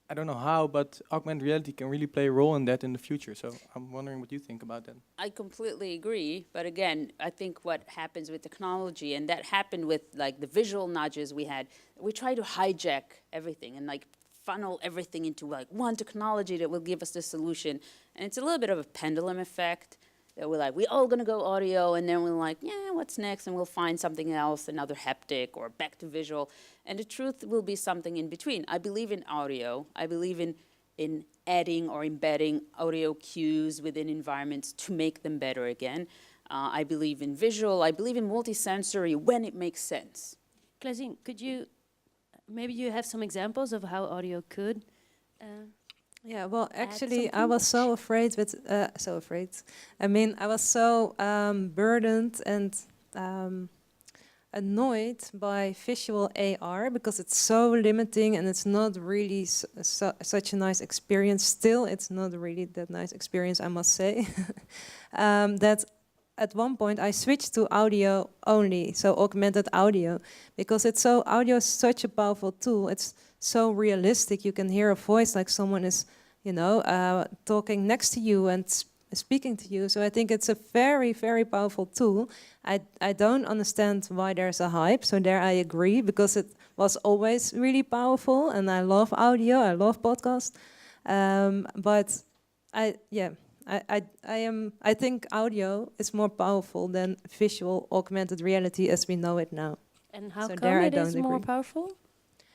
I don't know how, but augmented reality can really play a role in that in the future. So I'm wondering what you think about that.
I completely agree. But again, I think what happens with technology, and that happened with like the visual nudges we had, we try to hijack everything and like funnel everything into like one technology that will give us the solution. And it's a little bit of a pendulum effect. That we're like, we're all going to go audio, and then we're like, yeah, what's next? And we'll find something else, another haptic or back to visual. And the truth will be something in between. I believe in audio. I believe in adding or embedding audio cues within environments to make them better again. I believe in visual. I believe in multisensory when it makes sense.
Clausine, could you, maybe you have some examples of how audio could
yeah, well, actually, I was so afraid I mean, I was so burdened and annoyed by visual AR, because it's so limiting and it's not really such a nice experience. Still, it's not really that nice experience, I must say. That at one point I switched to audio only, so augmented audio, because audio is such a powerful tool. It's so realistic. You can hear a voice like someone is, you know, talking next to you, and speaking to you. So I think it's a very, very powerful tool. I don't understand why there's a hype. So there I agree, because it was always really powerful, and I love audio, I love podcasts. But I think audio is more powerful than visual augmented reality as we know it now.
And how
So
come
there I
it is
don't
more
agree.
powerful?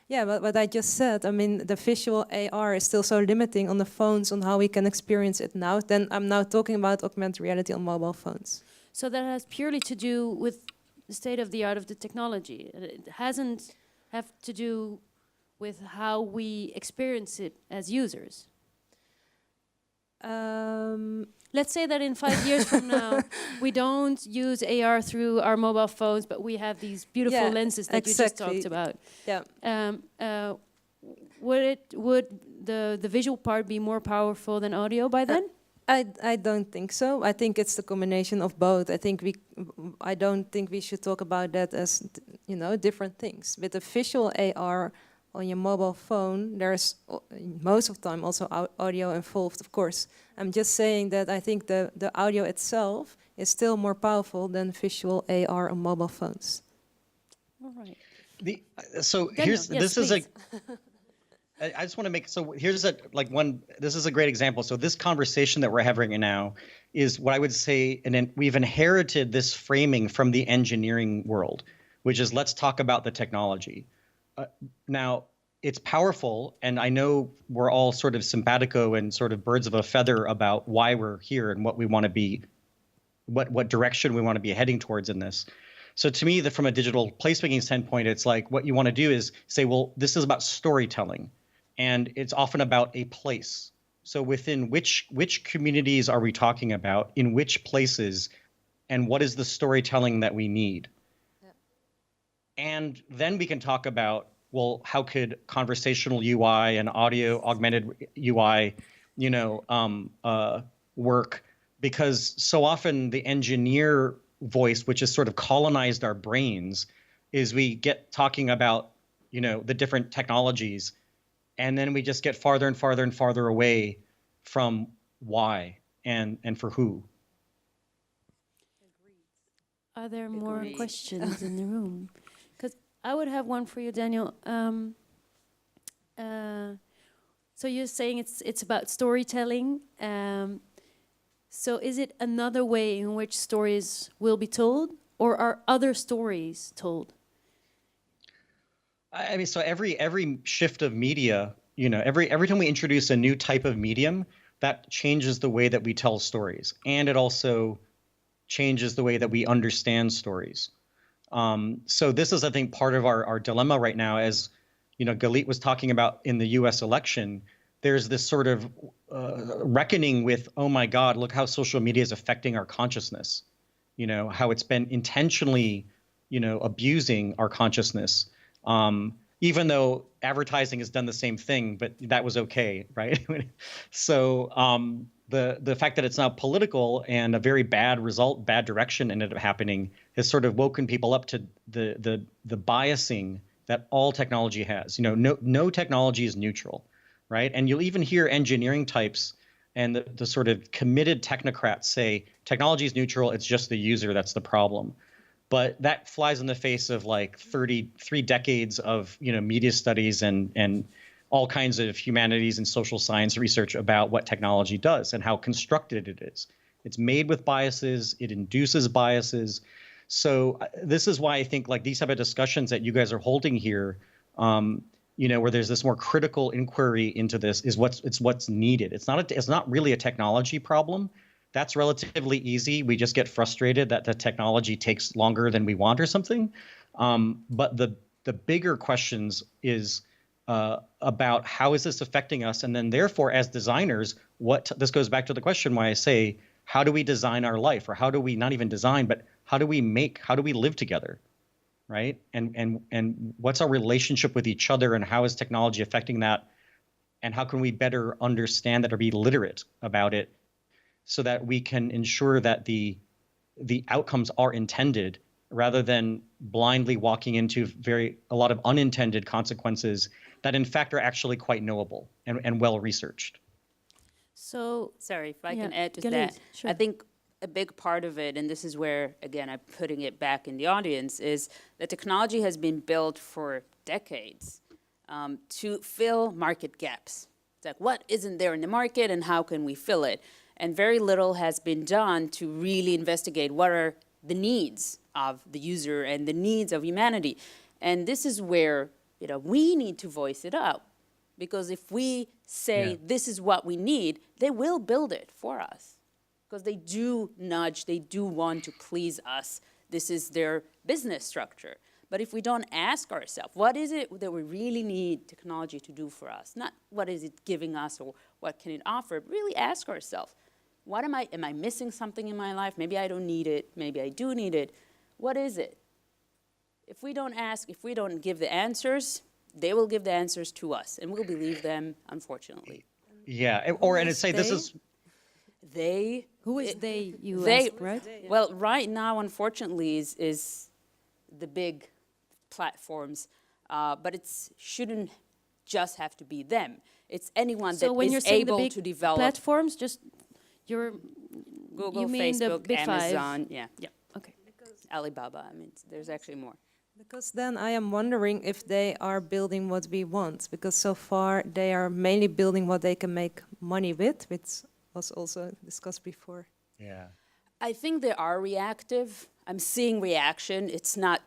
Yeah, but what I just said, I mean, the visual AR is still so limiting on the phones on how we can experience it now. Then I'm now talking about augmented reality on mobile phones.
So that has purely to do with the state of the art of the technology. It hasn't have to do with how we experience it as users. Let's say that in 5 years from now, we don't use AR through our mobile phones, but we have these beautiful
Yeah,
lenses that you just talked about.
Yeah.
Would the visual part be more powerful than audio by then?
I don't think so. I think it's the combination of both. I don't think we should talk about that as different things. With the visual AR on your mobile phone, there's most of the time also audio involved, of course. I'm just saying that I think the audio itself is still more powerful than visual AR on mobile phones.
All right.
I just want to make, so here's this is a great example. So this conversation that we're having right now is what I would say, and we've inherited this framing from the engineering world, which is let's talk about the technology. Now, it's powerful, and I know we're all sort of simpatico and sort of birds of a feather about why we're here and what we want to be, what direction we want to be heading towards in this. So to me, from a digital placemaking standpoint, it's like what you want to do is say, well, this is about storytelling, and it's often about a place. So within which communities are we talking about, in which places, and what is the storytelling that we need? And then we can talk about, well, how could conversational UI and audio augmented UI, work? Because so often the engineer voice, which has sort of colonized our brains, is we get talking about, the different technologies, and then we just get farther and farther and farther away from why and for who.
Are there more questions in the room? I would have one for you, Daniel. So you're saying it's about storytelling. So is it another way in which stories will be told, or are other stories told?
I mean, so every shift of media, every time we introduce a new type of medium, that changes the way that we tell stories, and it also changes the way that we understand stories. So this is, I think, part of our dilemma right now. As Galit was talking about in the U.S. election, there's this sort of reckoning with, oh my God, look how social media is affecting our consciousness. How it's been intentionally, abusing our consciousness. Even though advertising has done the same thing, but that was okay, right? So the fact that it's now political and a very bad result, bad direction ended up happening, has sort of woken people up to the biasing that all technology has. No technology is neutral, right? And you'll even hear engineering types and the sort of committed technocrats say technology is neutral, it's just the user that's the problem. But that flies in the face of like 33 decades of media studies and all kinds of humanities and social science research about what technology does and how constructed it is. It's made with biases. It induces biases. So this is why I think like these type of discussions that you guys are holding here, where there's this more critical inquiry into this, is what's needed. It's not really a technology problem. That's relatively easy. We just get frustrated that the technology takes longer than we want or something. But the bigger questions is about how is this affecting us? And then therefore, as designers, this goes back to the question why I say, how do we design our life? Or how do we not even design, but how do we live together, right? And what's our relationship with each other, and how is technology affecting that? And how can we better understand that or be literate about it, so that we can ensure that the outcomes are intended, rather than blindly walking into a lot of unintended consequences that in fact are actually quite knowable and well researched.
So,
Sorry, if I
yeah,
can add to
Galit,
that.
sure.
I think a big part of it, and this is where, again, I'm putting it back in the audience, is that technology has been built for decades to fill market gaps. It's like, what isn't there in the market and how can we fill it? And very little has been done to really investigate what are the needs of the user and the needs of humanity. And this is where, we need to voice it out. Because if we say this is what we need, they will build it for us. Because they do nudge, they do want to please us. This is their business structure. But if we don't ask ourselves, what is it that we really need technology to do for us? Not what is it giving us or what can it offer, but really ask ourselves, am I missing something in my life? Maybe I don't need it, maybe I do need it. What is it? If we don't ask, if we don't give the answers, they will give the answers to us, and we'll believe them, unfortunately.
Yeah, and it's say this is
they.
Who is they? You
they,
asked, right?
Well, right now, unfortunately, is the big platforms, but it shouldn't just have to be them. It's anyone
So
that
when you're
is
saying the
able
big
to develop.
platforms, just
Google,
you mean the
Facebook,
big five?
Amazon, yeah,
Okay.
Alibaba. I mean, there's actually more.
Because then I am wondering if they are building what we want, because so far they are mainly building what they can make money with, which was also discussed before.
Yeah.
I think they are reactive. I'm seeing reaction. It's not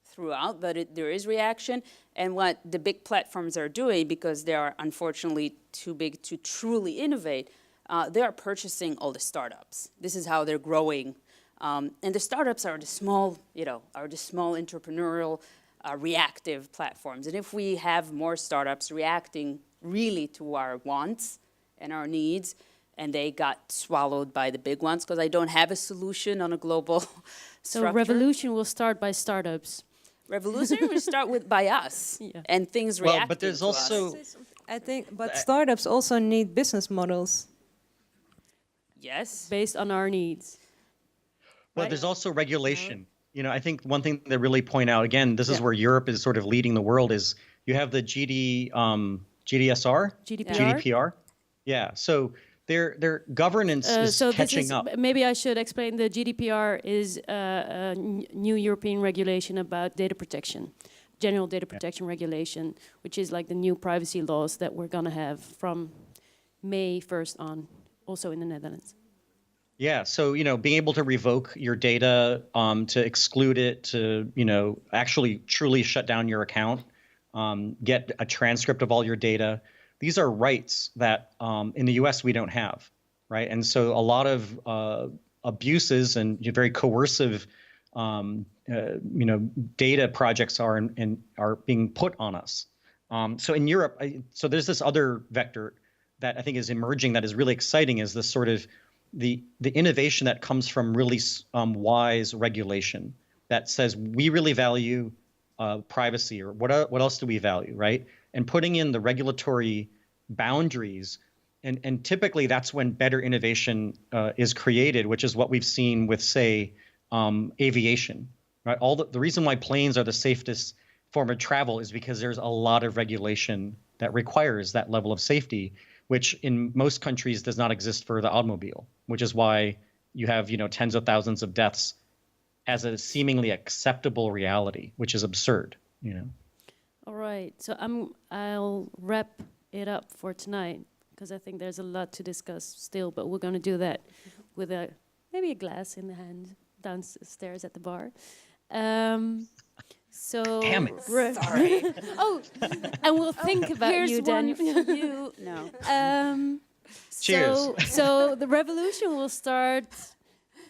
throughout, but there is reaction. And what the big platforms are doing, because they are unfortunately too big to truly innovate, they are purchasing all the startups. This is how they're growing. And the startups are the small, entrepreneurial, reactive platforms. And if we have more startups reacting really to our wants and our needs, and they got swallowed by the big ones, because I don't have a solution on a global
So
structure.
revolution will start by startups.
Revolution will start by us, and things reacting
Well, but there's
to
also
us.
I think, but startups also need business models.
Yes.
Based on our needs.
Well, there's also regulation. I think one thing that really point out, again, this is where Europe is sort of leading the world, is you have the GDSR? GDPR? Yeah, so their governance is
So
catching up.
Maybe I should explain. The GDPR is a new European regulation about data protection, general data protection regulation, which is like the new privacy laws that we're going to have from May 1st on, also in the Netherlands.
Yeah, so being able to revoke your data, to exclude it, to actually truly shut down your account, get a transcript of all your data. These are rights that in the U.S. we don't have, right? And so a lot of abuses and very coercive, data projects are being put on us. So in Europe, so there's this other vector that I think is emerging that is really exciting, is this sort of the innovation that comes from really wise regulation that says we really value privacy, or what else do we value, right? And putting in the regulatory boundaries, and typically that's when better innovation is created, which is what we've seen with, say, aviation, right? The reason why planes are the safest form of travel is because there's a lot of regulation that requires that level of safety, which in most countries does not exist for the automobile, which is why you have, tens of thousands of deaths as a seemingly acceptable reality, which is absurd,
All right, so I'll wrap it up for tonight, because I think there's a lot to discuss still, but we're going to do that with maybe a glass in the hand downstairs at the bar. So
Damn it.
Sorry.
Oh, and we'll think about
Here's
you,
one
Daniel.
for you. No.
Cheers.
So the revolution will start,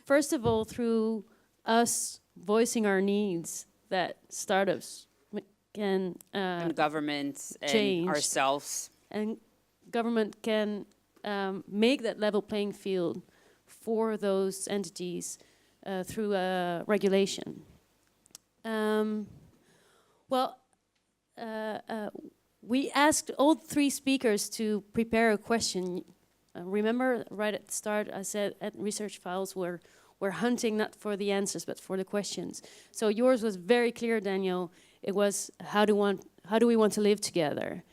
first of all, through us voicing our needs that startups can
And governments and
change.
ourselves.
And government can make that level playing field for those entities through regulation. We asked all three speakers to prepare a question. Remember, right at the start, I said at Research Files we're hunting not for the answers but for the questions. So yours was very clear, Daniel. It was how do we want to live together,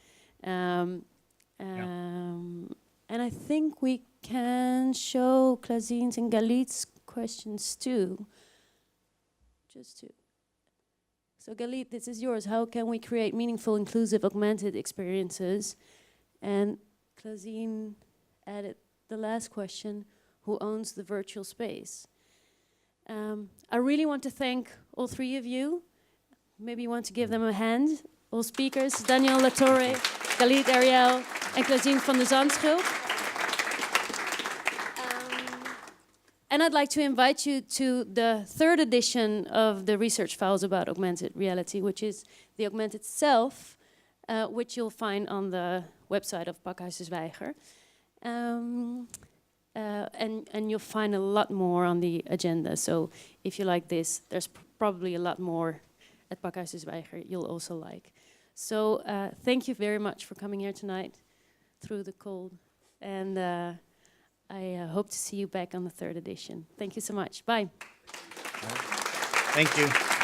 And I think we can show Klazine's and Galit's questions too. So Galit, this is yours. How can we create meaningful, inclusive, augmented experiences? And Klazine added the last question, who owns the virtual space? I really want to thank all three of you. Maybe you want to give them a hand. All speakers, Daniel Latorre, Galit Ariel, and Klazine van de Zandschulp. And I'd like to invite you to the third edition of the research files about augmented reality, which is the Augmented Self, which you'll find on the website of Pakhuis Zwijger. And you'll find a lot more on the agenda. So if you like this, there's probably a lot more at Pakhuis Zwijger you'll also like. So thank you very much for coming here tonight through the cold. And I hope to see you back on the third edition. Thank you so much. Bye.
Thank you.